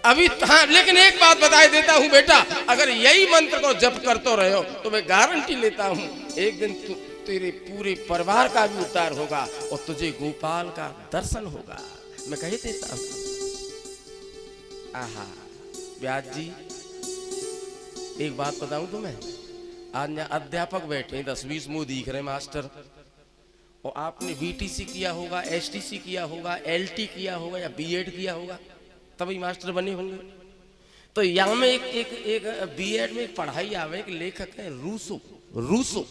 अभी। हाँ लेकिन एक बात बताए देता हूं बेटा, अगर यही मंत्र को जप करते रहे हो तो मैं गारंटी लेता हूं एक दिन तेरे पूरे परिवार का भी उद्धार होगा और तुझे गोपाल का दर्शन होगा, मैं कह देता हूं। आहा व्यास जी, एक बात बताऊं तुम्हें, आज अध्यापक बैठे 10-20 मुंह दिख रहे मास्टर, और आपने बीटीसी किया होगा, एसटीसी किया होगा, एलटी किया होगा या बीएड किया होगा, तभी मास्टर बने होंगे। तो यहाँ में एक बीएड में एक पढ़ाई आवे, एक लेखक है रूसो, रूसो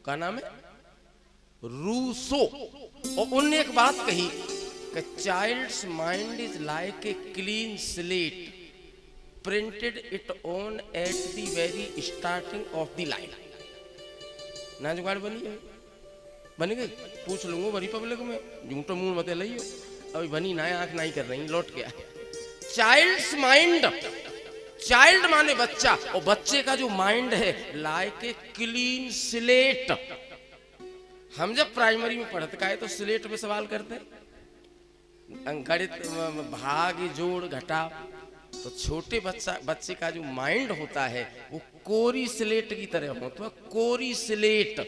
का नाम है रूसो, और उनने एक बात कही कि child's mind is like a clean slate printed it on at the very starting of the line. ना जुगाड़ बनी है, बन गई, पूछ लूंगा बड़ी पब्लिक में, झूठो मुंह मत लियो, अभी बनी ना, आंख नहीं कर रही, लौट गया। चाइल्ड्स माइंड, चाइल्ड माने बच्चा, और बच्चे का जो माइंड है लाइक ए क्लीन स्लेट। हम जब प्राइमरी में पढ़ते का है तो स्लेट पे सवाल करते, गणित, भाग, जोड़, घटाव, तो छोटे बच्चे का जो माइंड होता है वो कोरी स्लेट की तरह होता है, कोरी स्लेट।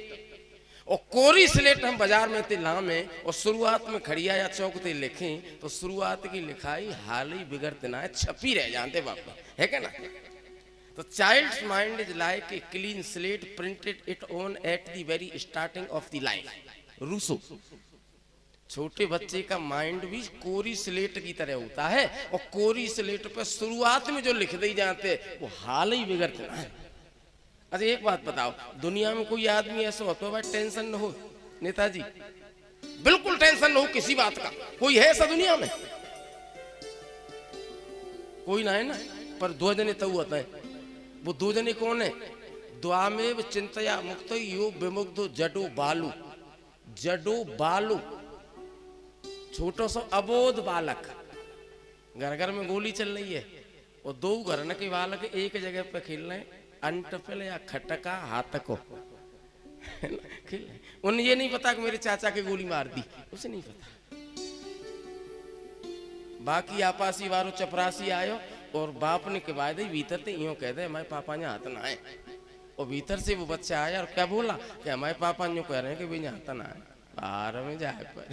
और कोरी स्लेट हम बाजार में ते लामे और शुरुआत में खड़िया या चौक ते लिखें तो शुरुआत की लिखाई हाल ही बिगड़ते ना है, छपी रह जाते बापा, है क्या ना। तो child's mind is like a clean slate printed it on at the very starting of the line, Rousseau. छोटे बच्चे का माइंड भी कोरी स्लेट की तरह होता है, और कोरी स्लेट पर शुरुआत में जो लिख दी जाते वो हाल ही बिगड़ते ना है। अच्छा एक बात बताओ, दुनिया में कोई आदमी ऐसा होता है भाई टेंशन न हो, नेताजी बिल्कुल टेंशन न हो किसी बात का, कोई है ऐसा दुनिया में? कोई ना है ना, पर दो जने तो होता है, वो दो जने कौन है? द्वामेव चिंतया मुक्त यो विमुग्धो जडो बालू, जडो बालू, छोटो सो अबोध बालक, घर घर में गोली चल रही है और दो घर न के बालक एक जगह पे खेल रहे हैं, अंटफिल या खटका हाथ को खेल। उन्हें ये नहीं पता कि मेरे चाचा के गोली मार दी, उसे नहीं पता। बाकी आपासी वारो चपरासी आयो और बाप ने के बाद भीतर से यूं कह दे हमारे पापा ने हाथ ना आए, और भीतर से वो बच्चा आया और क्या बोला कि हमारे पापा यूं कह रहे हैं कि भाई हाथ ना आए, बाहर में जाए पर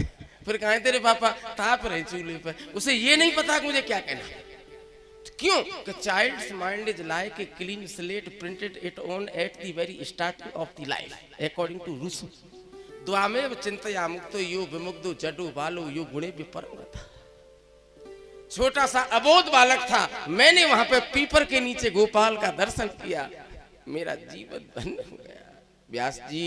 फिर कहा तेरे पापा ताप रहे चूल्हे पर, उसे ये नहीं पता कि मुझे क्या कहना। क्यों कि child's mind is like a clean slate printed it on at the very starting of the life according to Rousseau द्वामेव चिंतया मुक्तो यो विमुग्धो जडो बालो यो गुणे विपरम था। छोटा सा अबोध बालक था, मैंने वहां पे पीपर के नीचे गोपाल का दर्शन किया, मेरा जीवन धन्य हो गया। व्यास जी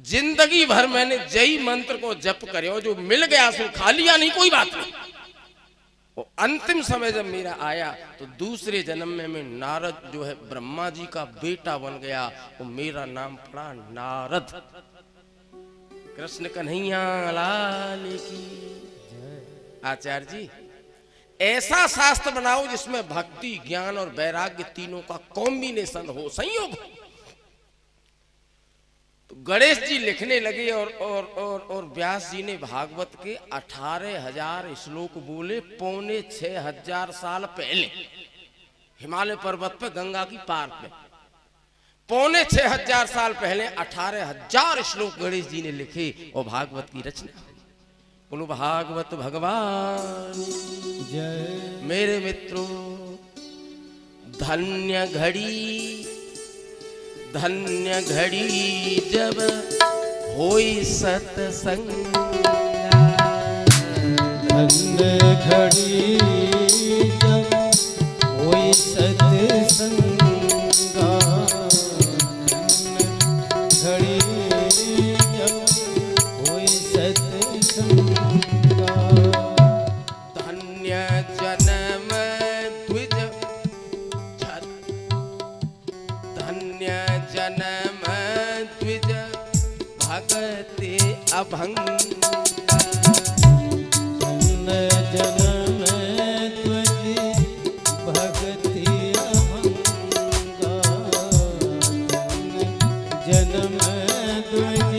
जिंदगी भर मैंने जय मंत्र को जप करे, जो मिल गया सो खा लिया, नहीं कोई बात नहीं। और अंतिम समय जब मेरा आया तो दूसरे जन्म में मैं नारद जो है ब्रह्मा जी का बेटा बन गया, तो मेरा नाम पड़ा नारद। कृष्ण कन्हैया लाल की। आचार्य जी ऐसा शास्त्र बनाओ जिसमें भक्ति ज्ञान और वैराग्य तीनों का कॉम्बिनेशन हो, संयोग हो। तो गणेश जी लिखने लगे और व्यास जी ने भागवत के 18,000 श्लोक बोले 5,600 साल पहले हिमालय पर्वत पे गंगा की पार पे। 5,600 साल पहले 18,000 श्लोक गणेश जी ने लिखे और भागवत की रचना। बोलो भागवत भगवान जय। मेरे मित्रों धन्य घड़ी जब होई सत्संग, धन्य घड़ी जब होई सत्संग, घड़ी जब होई सत्संग, धन्य जन्म द्विज, धन्य जन्म द्विज भगते अभंग, धन्य जन्म द्विज भगति अभंगा, धन्य जन्म द्विज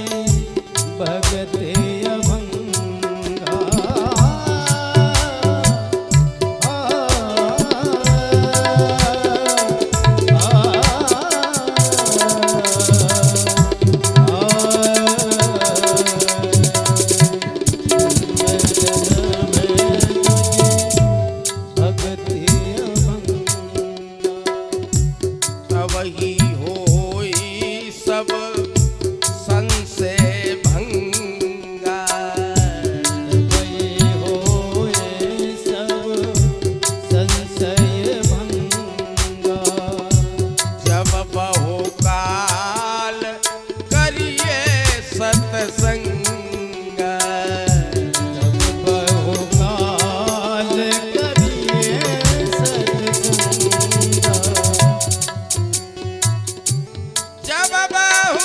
भगति अभंगा। वही होई सब संशय भंगा, वही होए सब संशय भंगा, जब बहुकाल करिए सत्संग, जब बहुकाल करिए सत्संग, जब बहुकाल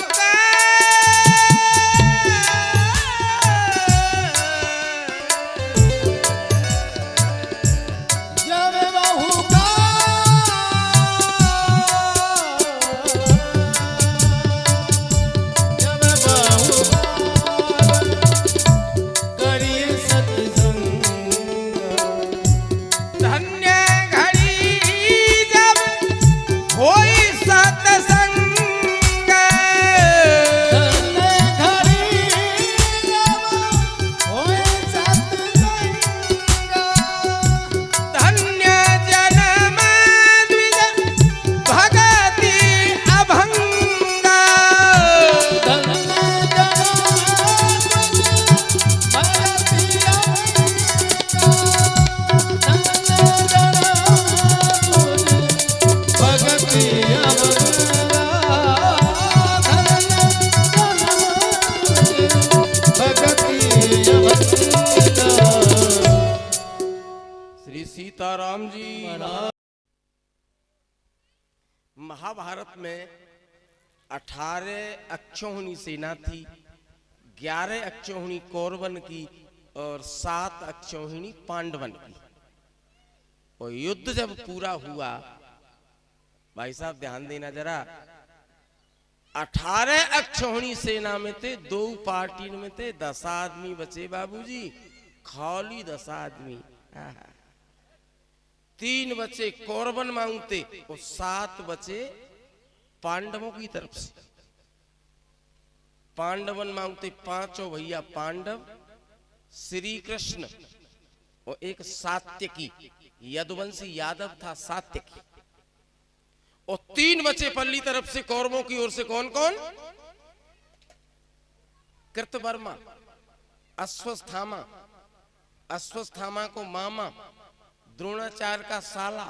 जब बहुकाल जब बहुकाल करिए सत्संग, धन्य घड़ी जब होई सत्संग, धन्य जन्म द्विज भगति अभंगा, श्री सीताराम जी। महाभारत में 18 अक्षौहिणी सेना थी, 11 अक्षौहिणी कौरवन की और 7 अक्षौहिणी पांडवन की। और युद्ध जब पूरा हुआ, भाई साहब ध्यान देना जरा, 18 अक्षौहिणी सेना में थे, 2 पार्टी में थे, 10 आदमी बचे बाबूजी, खाली 10 आदमी। 3 बचे कौरवन मांगते और 7 बचे पांडवों की तरफ से। पांडवन मांगते पांचों भैया पांडव, श्री कृष्ण और एक सात्यकी, यदुवंशी यादव था सात्यकी, और 3 बचे पल्ली तरफ से कौरवों की ओर से। कौन कौन? कृतवर्मा, अश्वत्थामा, अश्वत्थामा को मामा, द्रोणाचार्य का साला,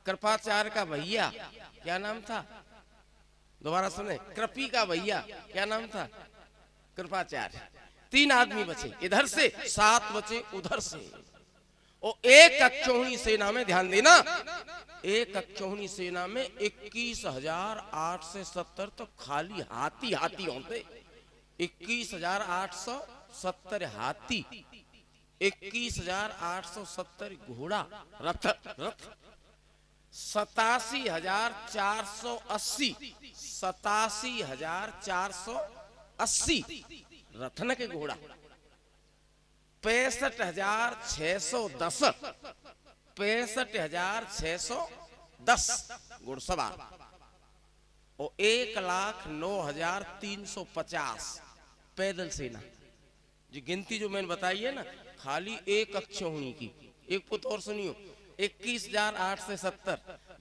कृपाचार्य का भैया, क्या नाम था? दोबारा सुने, कृपी का भैया, क्या नाम था? कृपाचार्य। 3 आदमी बचे इधर से, 7 बचे उधर से। और एक अक्षौहिणी सेना में, ध्यान देना, एक अक्षौहिणी सेना में 21,870 तो खाली हाथी हाथी होते। 21,870 हाथी, 21,870 घोड़ा, रथ रथ 87,480, 87,480 रथन के घोड़ा, 65,610, 65,610 घुड़सवार, और 1,09,350 पैदल सेना। जी गिनती जो मैंने बताई है ना, खाली एक अक्षौहिणी की। एक पुत और सुनियो, 21,870,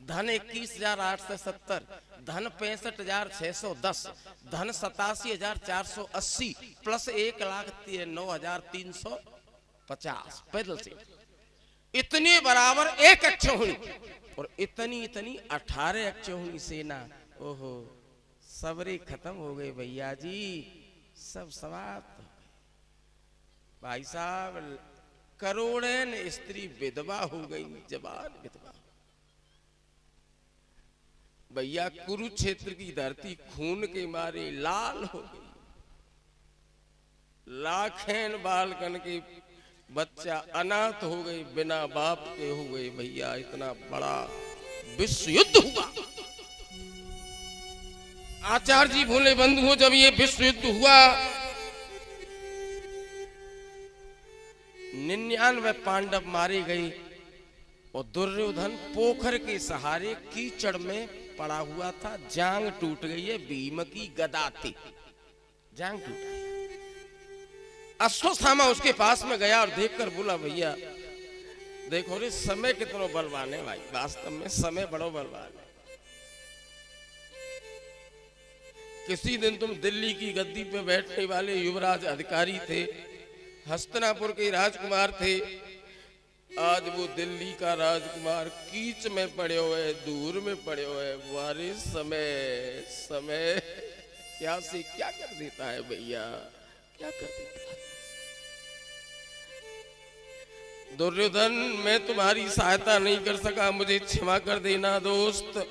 धन 21,870, धन 65,610, धन 87,480 प्लस 1,09,350 पैदल से, इतने बराबर एक अक्षौहिणी। और इतनी इतनी 18 अक्षौहिणी सेना। ओहो, सबरे खत्म हो गए भैया जी, सब समाप्त हो गए। भाई साहब, करोड़न स्त्री विधवा हो गई, जवान विधवा। भैया कुरुक्षेत्र की धरती खून के मारे लाल हो गई। लाखें बालकन के बच्चा अनाथ हो गए, बिना बाप के हो गए। भैया इतना बड़ा विश्व युद्ध हुआ। आचार्य जी भोले बंधुओं, जब ये विश्व युद्ध हुआ, 99 पांडव मारे गए और दुर्योधन पोखर के सहारे कीचड़ में पड़ा हुआ था। जांग टूट गई है, भीम की गदा थी, जांग टूट गई। अश्वत्थामा उसके पास में गया और देखकर बोला, भैया देखो रे, समय कितना बलवान है भाई, वास्तव में समय बड़ो बलवान है। किसी दिन तुम दिल्ली की गद्दी पे बैठने वाले युवराज अधिकारी थे, हस्तिनापुर के राजकुमार थे, आज वो दिल्ली का राजकुमार कीच में पड़े हुए, दूर में पड़े हुए। वारे समय, समय क्या से क्या कर देता है भैया, क्या कर देता है। दुर्योधन, मैं तुम्हारी सहायता नहीं कर सका, मुझे क्षमा कर देना दोस्त।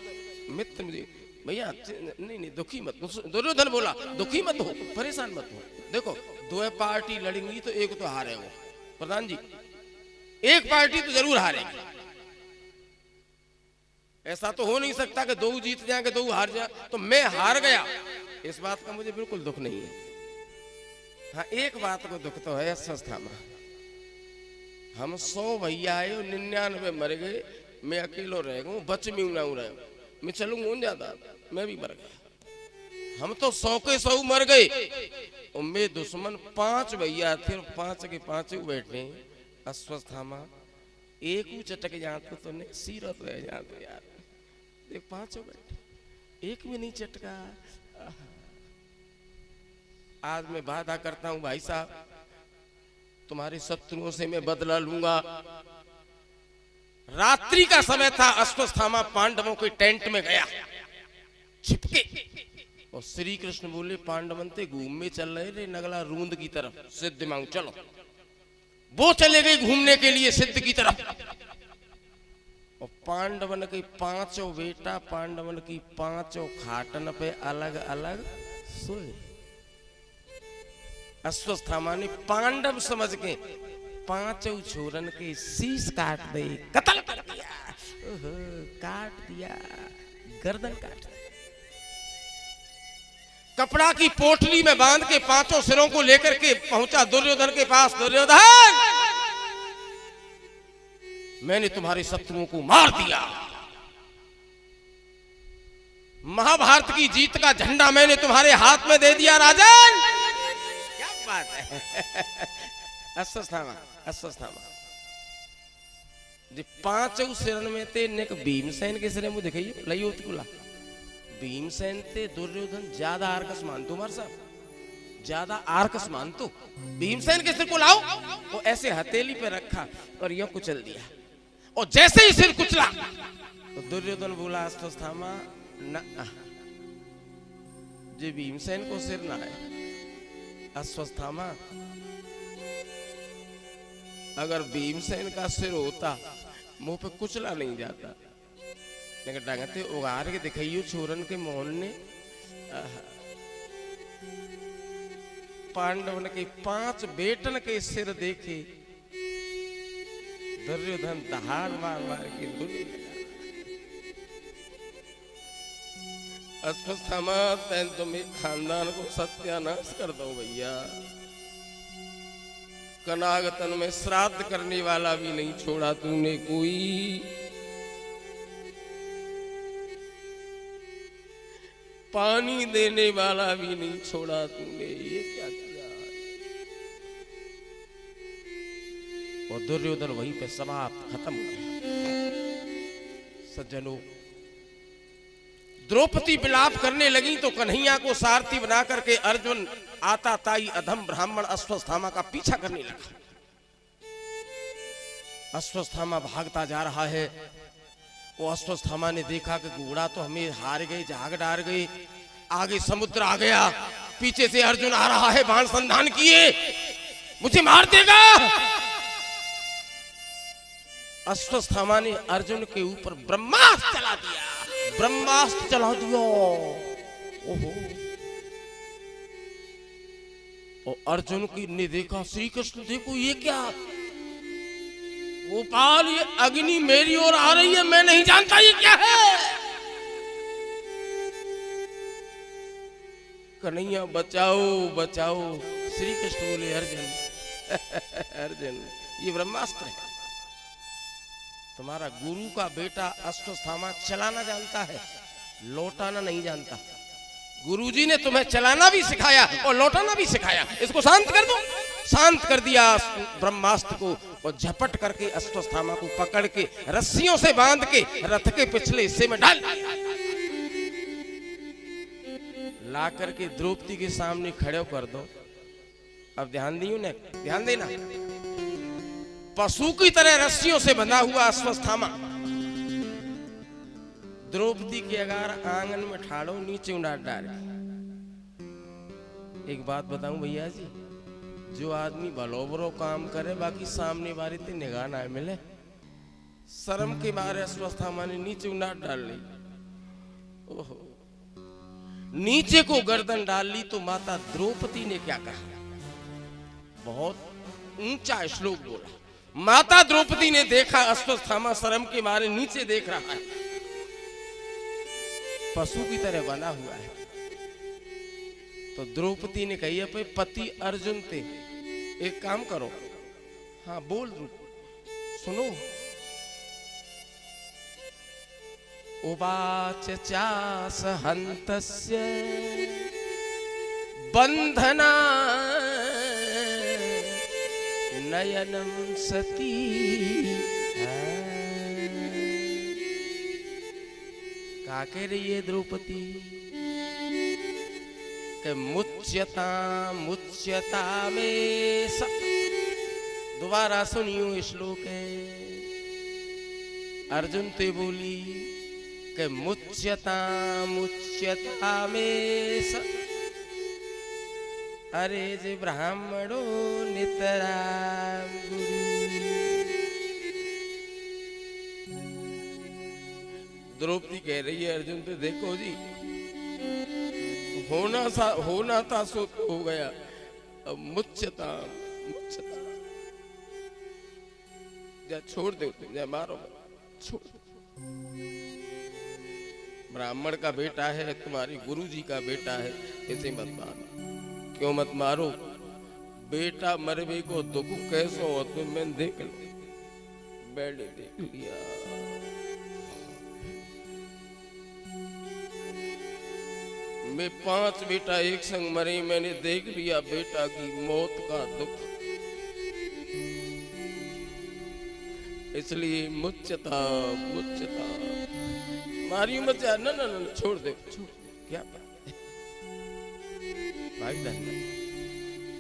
मित्र, मुझे भैया नहीं दुखी मत। दुर्योधन बोला, दुखी मत हो, परेशान मत हो। देखो, 2 पार्टी लड़ेंगी तो एक तो हारेगा। प्रधान जी, एक पार्टी तो जरूर हारेगी। ऐसा तो हो नहीं सकता कि 2 जीत जाए कि 2 हार जाए। तो मैं हार गया, इस बात का मुझे बिल्कुल दुख नहीं है। हाँ, एक बात को दुख तो है, अश्वत्थामा, हम 100 भैया आए, 99 मर गए, मैं अकेलो रह गया, बच में ना रहे, मैं चलूंगा ज्यादा, मैं भी मर गया। हम तो 100 के 100 मर गए, और मेरे दुश्मन 5 भैया थे, 5 के 5 बैठे। अश्वत्थामा, एक चटक जाते तो नहीं, सीरत रह जाते यार। देख, 5 बैठे, एक भी नहीं चटका। आज मैं वादा करता हूं भाई साहब, तुम्हारे शत्रुओं से मैं बदला लूंगा। रात्रि का समय था, अश्वत्थामा पांडवों के टेंट में गया छिपके, और श्री कृष्ण बोले, पांडवंते घूमने चल रहे रे नगला रूंद की तरफ, सिद्ध मांग चलो। वो चले गए घूमने के लिए सिद्ध की तरफ। और पांडवन के 5 बेटा, पांडवन की 5 खाटन पे अलग अलग सोए। अश्वत्थामा ने पांडव समझ के 5 छोरन के शीश काट दे, कत्ल कर दिया। काट दिया, गर्दन काट दिया। कपड़ा की पोटली में बांध के 5 सिरों को लेकर के पहुंचा दुर्योधन के पास। दुर्योधन, मैंने तुम्हारे शत्रुओं को मार दिया, महाभारत की जीत का झंडा मैंने तुम्हारे हाथ में दे दिया राजन। क्या बात है। अश्वत्थामा अश्वत्थामा जे पांचों सिरन में ते नेक भीमसेन के सिरे मुंह दिखाइयो लइयो तुला। भीमसेन ते दुर्योधन ज्यादा आर्कस मानतो मार साहब, ज्यादा आर्कस मानतो। भीमसेन के सिर को लाओ, वो ऐसे हथेली पे रखा और यूं कुचल दिया, और जैसे ही सिर कुचला तो दुर्योधन बोला अश्वत्थामा न, जे भीमसेन को सिर ना है। अश्वत्थामा अगर भीमसेन का सिर होता मुंह पे कुचला नहीं जाता, लेकिन डंगते उगार के दिखाइयो छोरन के मोहन ने पांडवन के 5 बेटन के सिर देखे। दुर्योधन दहाड़ मार मार के दुनिया। अश्वत्थामा तैन तुम्हें खानदान को सत्यानाश कर दो भैया। कनागतन में श्राद्ध करने वाला भी नहीं छोड़ा तूने कोई। पानी देने वाला भी नहीं छोड़ा तूने, ये क्या किया। और दुर्योधन वहीं पे समाप्त खत्म हो गया। सज्जनों, द्रौपदी विलाप करने लगी तो कन्हैया को सारथी बना करके अर्जुन आता ताई अधम ब्राह्मण अश्वत्थामा का पीछा करने लगा। अश्वत्थामा भागता जा रहा है। वो अश्वत्थामा ने देखा कि घोड़ा तो हमें हार गए, झाग डार गए, आगे समुद्र आ गया, पीछे से अर्जुन आ रहा है बाण संधान किए, मुझे मार देगा। अश्वत्थामा ने अर्जुन के ऊपर ब्रह्मास्त्र चला दिया, ब्रह्मास्त्र चला दिया। ओहो। और अर्जुन की ने देखा, श्री कृष्ण देखो ये क्या, गोपाल ये अग्नि मेरी ओर आ रही है, मैं नहीं जानता ये क्या है। कन्हैया बचाओ बचाओ। श्री कृष्ण बोले अर्जुन अर्जुन ये ब्रह्मास्त्र है। तुम्हारा गुरु का बेटा अश्वत्थामा चलाना जानता है, लौटाना नहीं जानता। गुरुजी ने तुम्हें चलाना भी सिखाया और लौटाना भी सिखाया, इसको शांत कर दो। शांत कर दिया ब्रह्मास्त्र को, और झपट करके अश्वत्थामा को पकड़ के रस्सियों से बांध के रथ के पिछले हिस्से में डाल ला करके द्रौपदी के सामने खड़े कर दो। अब ध्यान दियो ना, ध्यान देना। पशु की तरह रस्सियों से बंधा हुआ अश्वत्थामा द्रौपदी के अगार आंगन में ठाड़ो, नीचे उड़ाट डाले। एक बात बताऊं भैया जी, जो आदमी भलो बुरो काम करे बाकी सामने वाले ते निगाह ना मिले, शर्म के मारे अश्वत्थामा ने नीचे उड़ाट डाल ली। ओहो, नीचे को गर्दन डाल ली तो माता द्रौपदी ने क्या कहा, बहुत ऊंचा श्लोक बोला। माता द्रौपदी ने देखा अश्वत्थामा शर्म के मारे नीचे देख रहा है, पशु की तरह बना हुआ है। तो द्रौपदी ने कही अपने पति अर्जुन थे, एक काम करो, हाँ बोल सुनो। उवाच चास हन्तस्य बंधना नयनम सती। क्या कह रही है द्रौपदी के मुच्यता मुच्यता में सब। दोबारा सुनियो श्लोक है। अर्जुन ते बोली के मुच्यता मुच्यता में सब। अरे जे ब्राह्मणो नितराम गुरु। द्रौपदी कह रही है अर्जुन तो देखो जी, होना था सो तो हो गया, अब मुच्यता मुच्यता जा छोड़ दो, जा मारो छोड़। ब्राह्मण का बेटा है, तुम्हारी गुरु जी का बेटा है, ऐसे मत मारो। क्यों मत मारो, बेटा मरवे को दुख कैसो हो तुम मैं देख लो, मैंने देख लिया। मैं 5 बेटा एक संग मरे, मैंने देख लिया बेटा की मौत का दुख, इसलिए मुच्चता मुच्चता। मारियो मत जा, ना ना ना छोड़ दे, क्या भाई धन्य।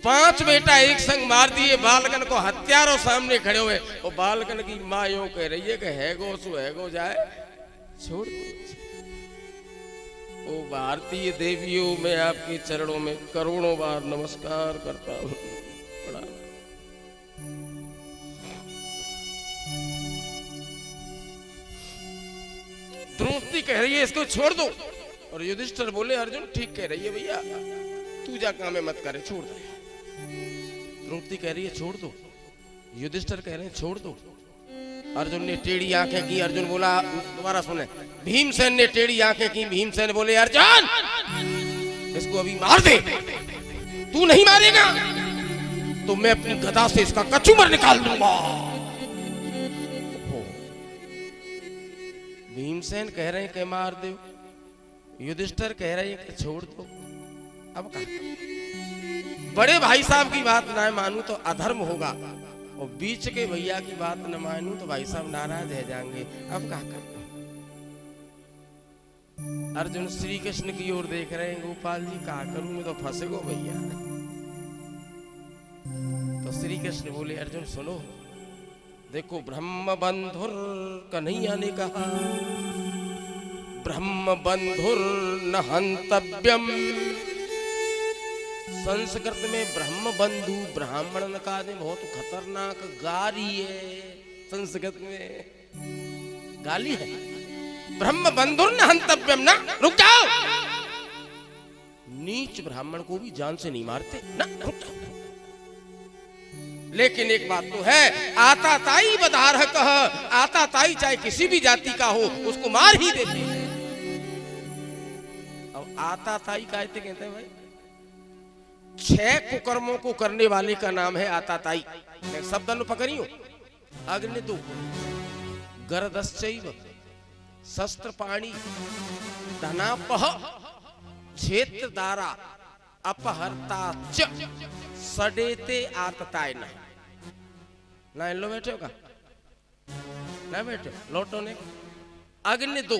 5 बेटा एक संग मार दिए, बालकन को हत्यारों सामने खड़े हुए, और बालकन की माँ यूं कह रही है कि है गो जाए, छोड़ दो। ओ भारतीय देवियों, मैं आपके चरणों में करोड़ों बार नमस्कार करता हूँ, प्रणाम। द्रौपदी कह रही है इसको छोड़ दो, और युधिष्ठिर बोले अर्जुन ठीक कह रही है भैया, तू जा काम में मत करे, छोड़ दे। द्रौपदी कह रही है छोड़ दो, युधिष्ठिर कह रहे हैं छोड़ दो। अर्जुन ने टेढ़ी आंखें की, अर्जुन बोला, दोबारा सुने, भीमसेन ने टेढ़ी आंखें की, भीमसेन बोले अर्जुन इसको अभी मार दे, तू नहीं मारेगा तो मैं अपनी गदा से इसका कचूमर निकाल दूंगा। भीमसेन कह रहे हैं कि मार दो, युधिष्ठिर कह रहे हैं कि छोड़ दो। अब कहा बड़े भाई साहब की बात ना मानू तो अधर्म होगा, और बीच के भैया की बात न मानू तो भाई साहब नाराज रह जाएंगे। अब क्या करते? अर्जुन श्री कृष्ण की ओर देख रहे हैं, गोपाल जी क्या करूं, मैं तो फंसे गो भैया। तो श्री कृष्ण बोले अर्जुन सुनो, देखो ब्रह्म बंधुर कन्हैया ने कहा, ब्रह्म बंधुर न हंतव्यम। संस्कृत में ब्रह्म बंधु ब्राह्मण का बहुत खतरनाक गाली है, संस्कृत में गाली है। ब्रह्म बंधुर न हंतव्यम, ना रुक जाओ, नीच ब्राह्मण को भी जान से नहीं मारते ना, रुक जाओ। लेकिन एक बात तो है, आता ताई बधार कह, आता ताई चाहे किसी भी जाति का हो उसको मार ही देते हैं। अब आता ताई कहते हैं भाई, 6 कुकर्मों को करने वाले का नाम है आताताई। शब्द पकड़ियो, अग्नि दो, गरदश्चैव, शस्त्र पाणी, धनापह, क्षेत्र दारा, अपहर्ता च, सडेते आतताय न। ना इन लो बैठे हो का ना बैठे लौटो ने। अग्नि दो,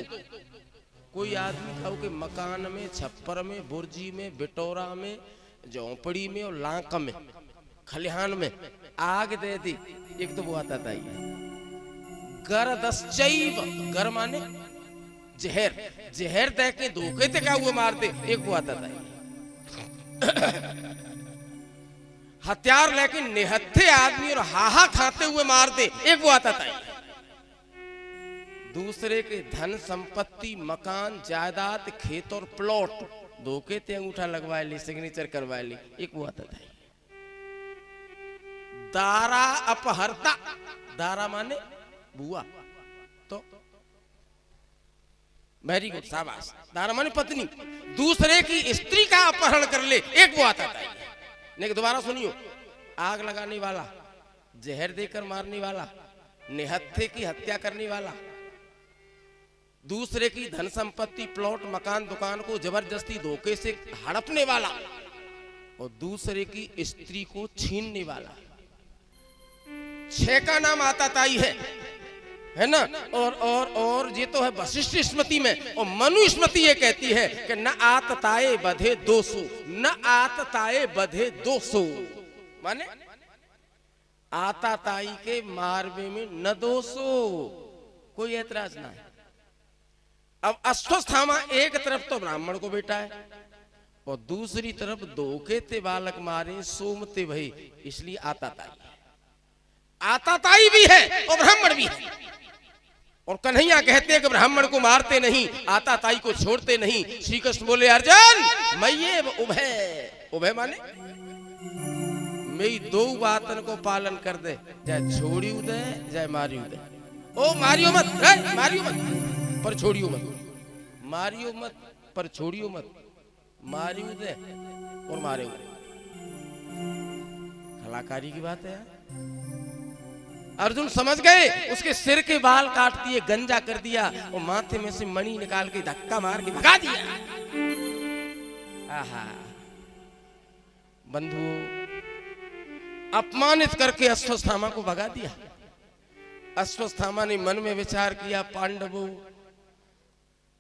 कोई आदमी खाओ के मकान में, छप्पर में, बुर्जी में, बिटोरा में, झोंपड़ी में और लांक में, खलिहान में आग दे दी, एक तो वो आता था। गरदश्चैव, गर माने जहर, जहर दे के धोखे ते क्या हुआ मार दे, एक वो आता था। हथियार लेके निहत्थे आदमी और हाहा खाते हुए मार दे, एक वो आता था। दूसरे के धन संपत्ति, मकान, जायदाद, खेत और प्लॉट धोखे ते अंगूठा लगवा ली, सिग्नेचर करवा ली, एक वो आता था। दारा अपहर्ता, दारा माने बुआ, तो वेरी गुड शाबाश। दारा माने पत्नी, दूसरे की स्त्री का अपहरण कर ले, एक वो आता था। लेकिन दोबारा सुनियो, आग लगाने वाला, जहर देकर मारने वाला, निहत्थे की हत्या करने वाला, दूसरे की धन संपत्ति, प्लॉट, मकान, दुकान को जबरदस्ती धोखे से हड़पने वाला, और दूसरे की स्त्री को छीनने वाला, 6 का नाम आताताई है ना। और ये तो है वशिष्ठ स्मृति में, और मनु स्मृति ये कहती है कि न आतताए बधे 200, न आतताए बधे 200, माने आताताई के मारवे में न 200, कोई ऐतराज ना है। अब अश्वस्थामा एक तरफ तो ब्राह्मण को बेटा है, और दूसरी तरफ धोखे ते बालक मारे सोमते भई, इसलिए आताताई है। आताताई भी है और ब्राह्मण भी है। और कन्हैया कहते हैं कि ब्राह्मण को मारते नहीं, आताताई को छोड़ते नहीं। श्री कृष्ण बोले अर्जुन मैं उभय, उभय माने मेरी 2 बातन को पालन कर दे, चाहे छोड़ी उदय चाहे मारी उदय। ओ मारियो मत, मारियो मत पर छोड़ियो मत, मारियो मत पर छोड़ियो मत, मारियो दे और मारे उदय। कलाकारी की बात है यार। अर्जुन समझ गए, उसके सिर के बाल काट दिए, गंजा कर दिया, और माथे में से मणि निकाल के धक्का मार के भगा दिया। आहा बंधुओं, अपमानित करके अश्वत्थामा को भगा दिया। अश्वत्थामा ने मन में विचार किया, पांडवों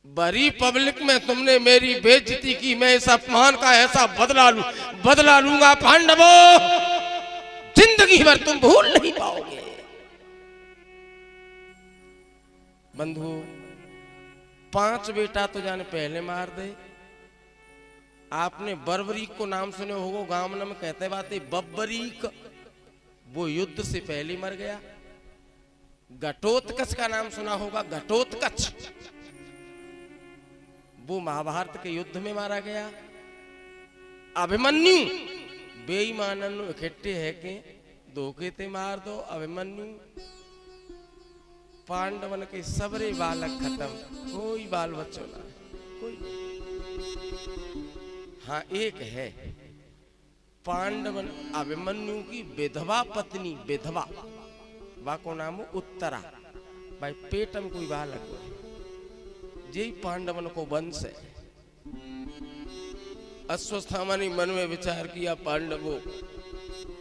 बड़ी पब्लिक में तुमने मेरी बेइज्जती की, मैं इस अपमान का ऐसा बदला लूंगा पांडवों, जिंदगी भर तुम भूल नहीं पाओगे। बंधुओं 5 बेटा तो जाने पहले मार दे। आपने बर्बरीक को नाम सुने होगा, गामना में कहते बाते बब्बरीक, वो युद्ध से पहले मर गया। घटोत्कच का नाम सुना होगा, घटोत्कच, वो महाभारत के युद्ध में मारा गया। अभिमन्यु बेईमानन इकट्ठे है के धोखे ते मार दो। अभिमन्यु पांडवन के सबरे बालक खत्म, कोई बाल बच्चों ना, कोई। हाँ एक है पांडवन अभिमन्यु की विधवा पत्नी, विधवा वा को नाम उत्तरा, भाई पेटम कोई बालक हो, यही पांडवन को वंश है। अश्वत्थामा ने मन में विचार किया, पांडवों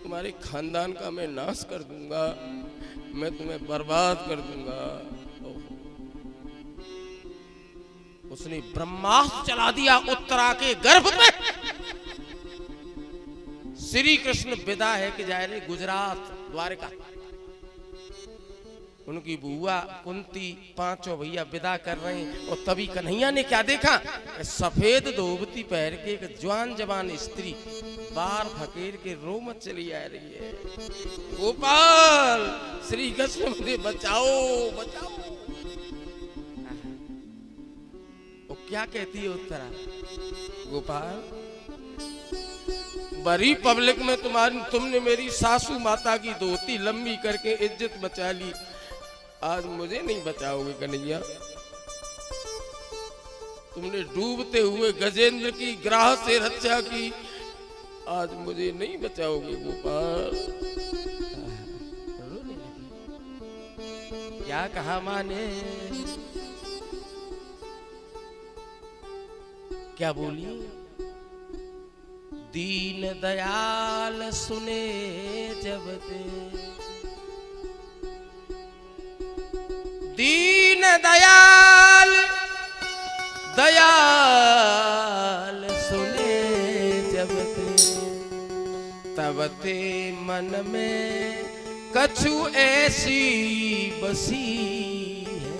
तुम्हारे खानदान का मैं नाश कर दूंगा, मैं तुम्हें बर्बाद कर दूंगा। उसने ब्रह्मास्त्र चला दिया उत्तरा के गर्भ में। श्री कृष्ण विदा है कि जा रहे गुजरात द्वारका। उनकी बुआ कुंती 5 भैया विदा कर रहे हैं, और तभी कन्हैया ने क्या देखा, सफेद धोबती पहन के एक जवान जवान स्त्री बार फकीर के रो मत चली आ रही है। गोपाल श्री कृष्ण मुझे बचाओ बचाओ। वो क्या कहती है उत्तरा, गोपाल बड़ी पब्लिक में तुमने मेरी सासू माता की धोती लंबी करके इज्जत बचा ली, आज मुझे नहीं बचाओगे कन्हैया। तुमने डूबते हुए गजेंद्र की ग्राह से रक्षा की, आज मुझे नहीं बचाओगे गोपाल। क्या कहा माने, क्या बोली, दीन दयाल सुने जब ते, दीन दयाल दयाल सुने जब ते, तब ते मन में कछु ऐसी बसी है,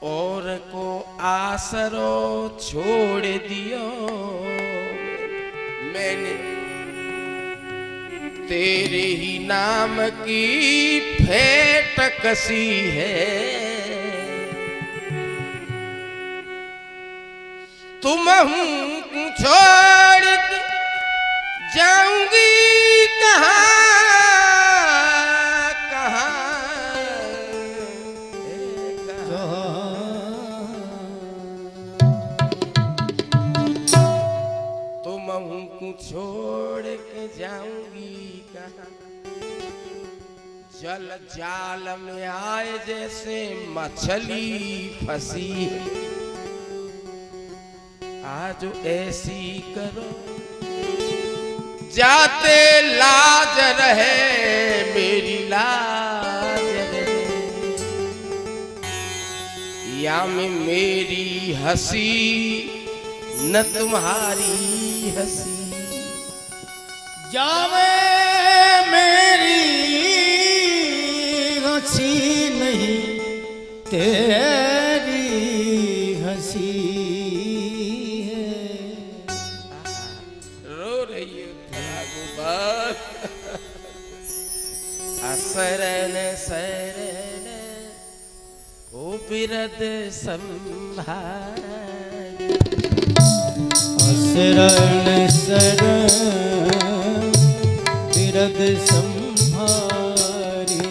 और को आसरो छोड़ दियो मैंने, तेरे ही नाम की फेट कसी है। तुम हूं छोड़ के जाऊंगी कहाँ तुम हूं छोड़ के जाऊंगी कहाँ, जल जाल में आए जैसे मछली फंसी, आज ऐसी करो जाते लाज रहे, मेरी लाज रहे, या में मेरी हंसी न तुम्हारी हंसी, जावे मेरी हंसी नहीं तेरी हंसी है। रो रही है गोपाल। असरन सरन ओ बिरद संभार, असरण शरण बिरद संभारी,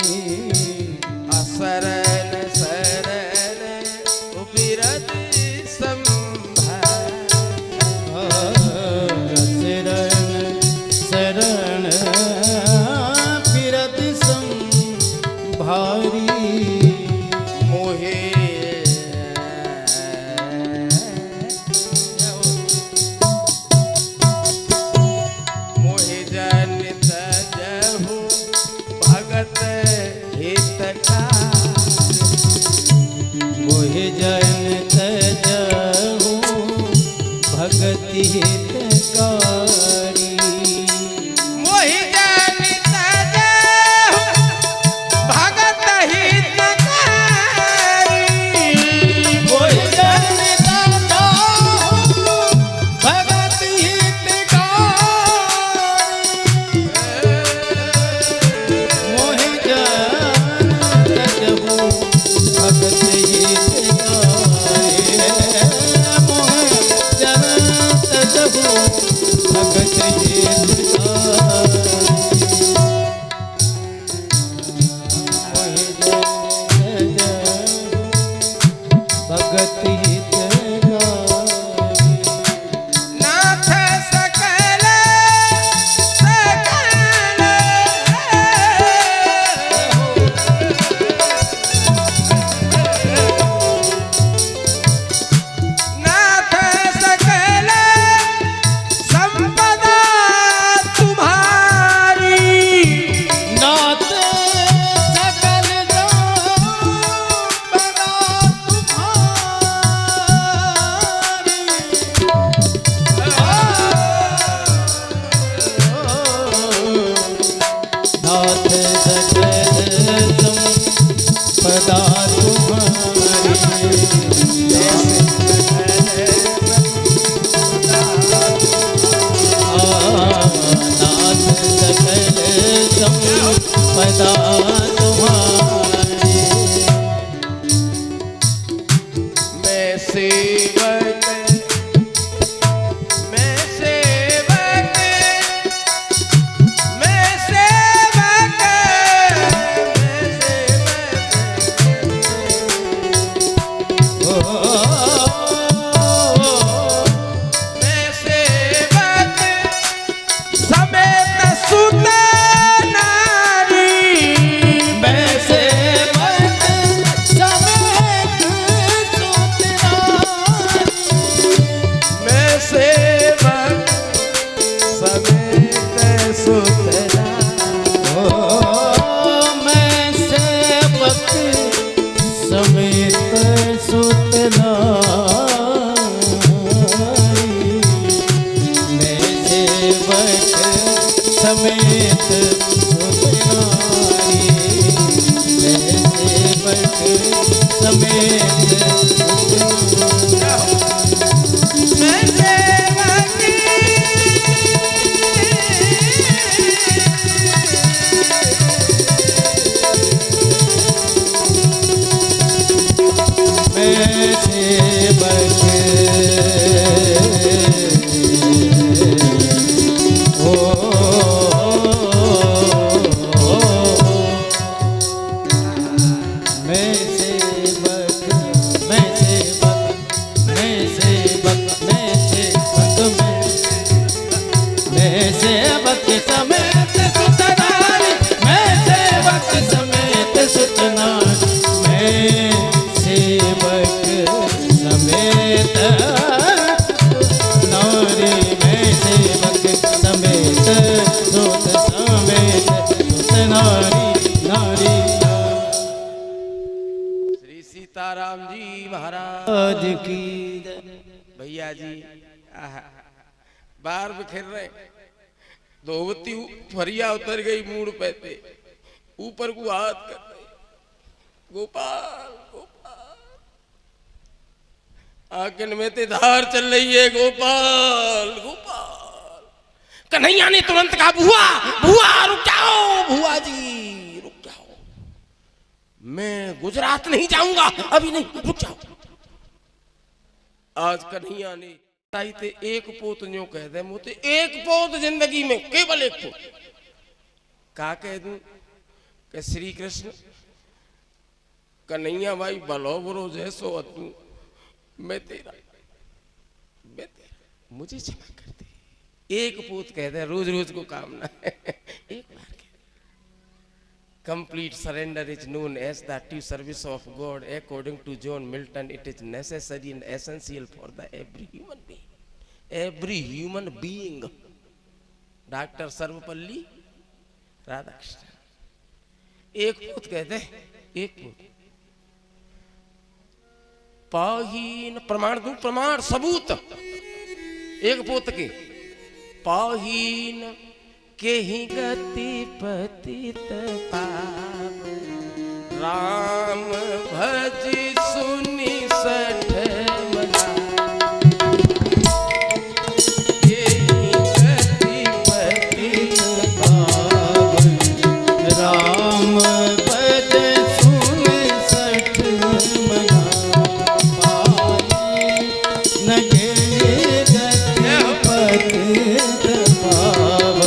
असरन सरन ओ बिरद संभार, असरण शरण बिरद संभारी, मोहे सदा तुम्हारे। मैं सेवक, मैं सेवक, मैं सेवक, मैं सेवक, ओ मैं सेवक समेत सुत नारी। मैं सेवक समेत सुत नारी। मैं सेवक समेत सुत नारी। ओ मैं सेवक समेत सुत नारी। मैं सेवक समेत सुत नारी। मैं सेवक समेत सुत नारी। मैं सेवक मैं सेवक ओ मैं सेवक, मैं सेवक, मैं सेवक, मैं सेवक, मैं सेवक समेत सुत नारी। मैं सेवक समेत सुत नारी। मैं सेवक समेत नारी। मैं सेवक समेत सुत समेत सुत नारी नारी। श्री सीताराम जी महाराज आज की भैया जी आहा, बाहर बिखेर रहे। धोवती फरिया उतर गई मूड पे थे, ऊपर को हाथ कर रहे। गोपाल गोपाल आंखन में ते धार चल रही है। गोपाल गोपाल कन्हैया ने तुरंत कहा बुआ बुआ रुक जाओ, बुआ जी रुक जाओ, मैं गुजरात नहीं जाऊंगा, अभी नहीं, रुक जाओ। आज कन्हैया ने ताई ते एक पोत न्यो कह दे, मुझे एक पोत जिंदगी में, केवल एक पोत। का कह दूं कि श्री कृष्ण कन्हैया भाई भलो बुरो जैसो तू, मैं तेरा, मुझे क्षमा कर दे। एक पोत कह दे, रोज रोज को काम ना है, एक बार कह। Complete surrender is known as the active service of God. According to John Milton, it is necessary and essential for the every human being. Every human being. Doctor Sarvepalli Radhakrishna. एक पोत कहते हैं, एक पोत। पाहीन प्रमाण दूं, प्रमाण सबूत एक पोत के। पाहीन के ही गति पतित पाव, राम भज सुनि सठ मना। के ही गति पतित पाव, राम भज सुनि सठ मना। पाई न के गति पतित पाव,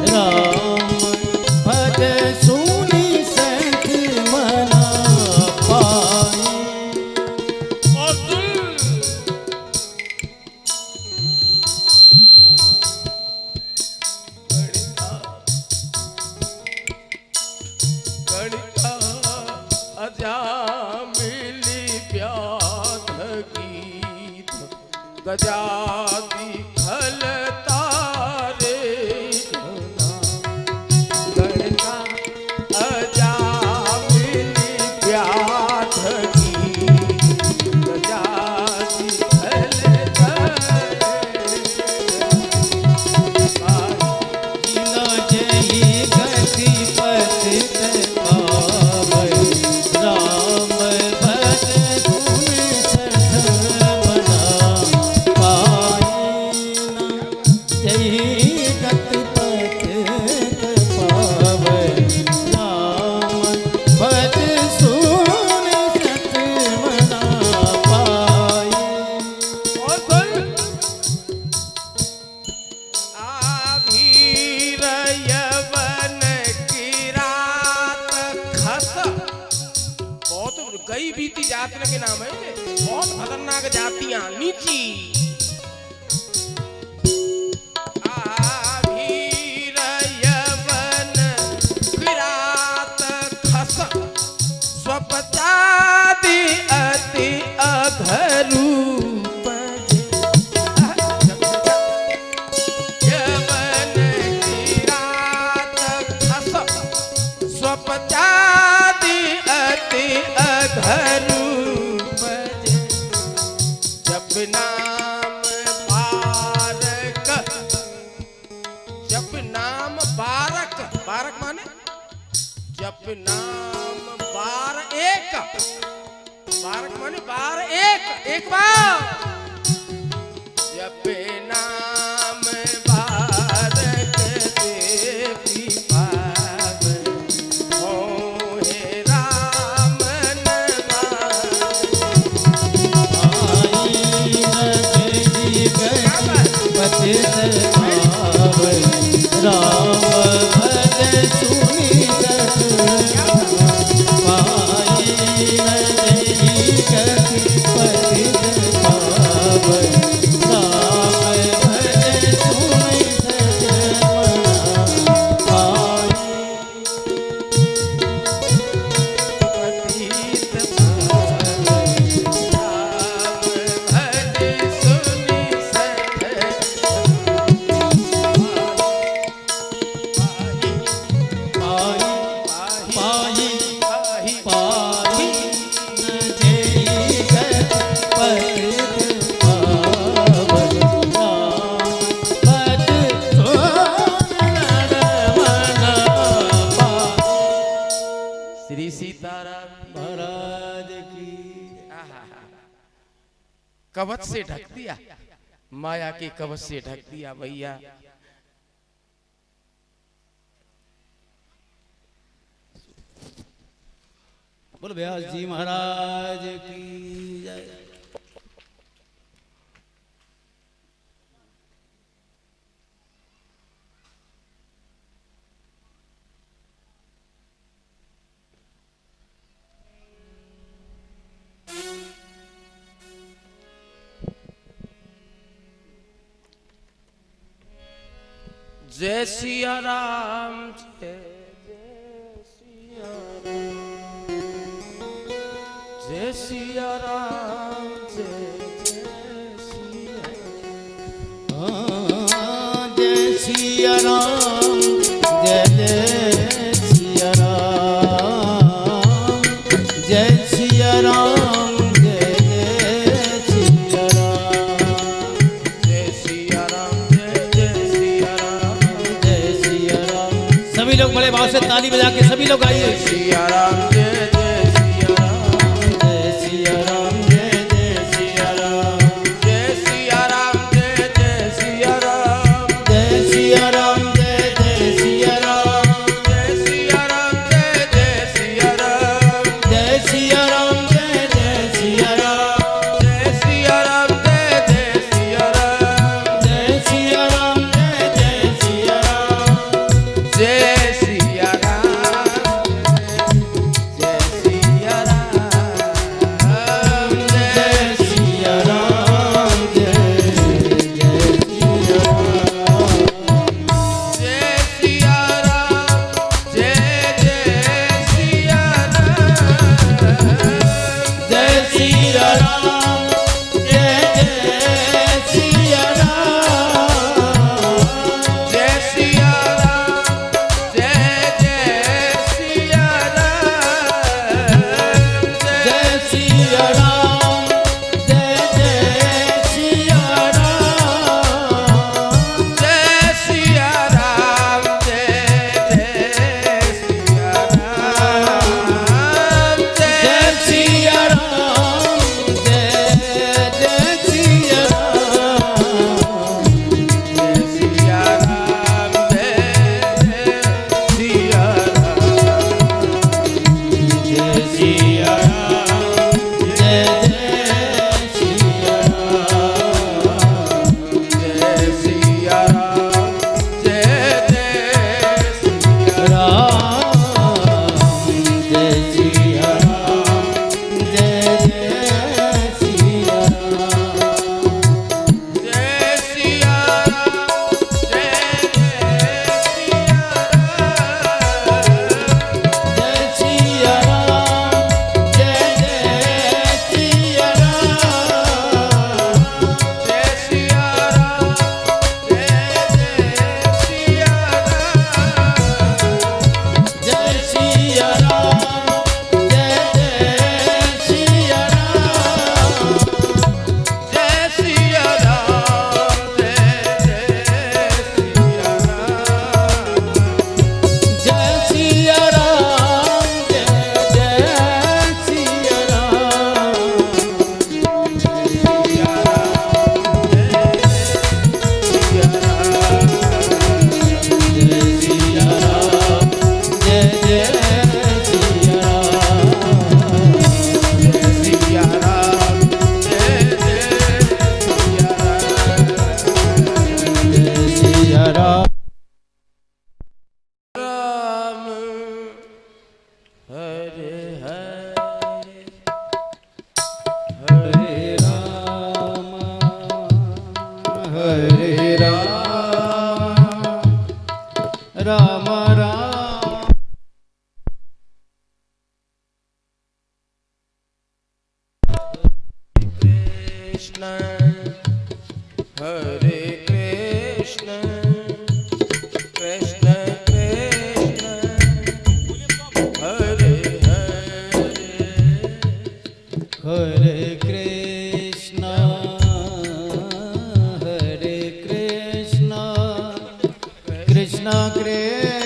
राम भज सुनि सठ मना। पाई और सुन, गणिका अजामिली व्याध गीत, गजाति खल तारे घना। गणिका अजामिली व्याध गीत, गजाति खल तारे घना। न जही गति पतित पाव, राम भज सुनि सठ मना। पाई बीती जात के नाम है ये। बहुत खतरनाक जातियां नीची। आभीर यवन किरात खस स्वपचादि अति अघरूप यवन किरात खस स्वपचादि अति अघरूप जप नाम बारक, जप नाम बारक, बारक माने जप नाम बार एक, बारक माने बार एक, एक बार जप नाम बारक देवी पावन हो हे राम श्री सीताराम महाराज की। कवच से ढक दिया, माया के कवच से ढक दिया भैया। बोल व्यास जी महाराज की जय। जय सिया राम, जय सिया राम, जय सिया राम, जय सिया राम, जय सिया राम, जय सिया राम, जय सिया राम, जय सिया राम, जय सिया राम, जय सिया राम। सभी लोग बड़े भाव से ताली बजा के सभी लोग आइए। सिया राम, जय सिया राम, जय सिया राम, जय सिया राम, जय सिया राम, जय सिया राम, जय सिया राम, जय सिया राम, जय सिया राम, जय सिया राम, जय सिया राम, जय सिया राम, जय सिया राम, जय सिया राम, जय सिया राम, जय सिया राम, जय सिया राम, जय राम राम। कृष्ण हरे कृष्ण कृष्ण कृष्ण हरे हरे हरे कृष्ण कृष्ण कृष्ण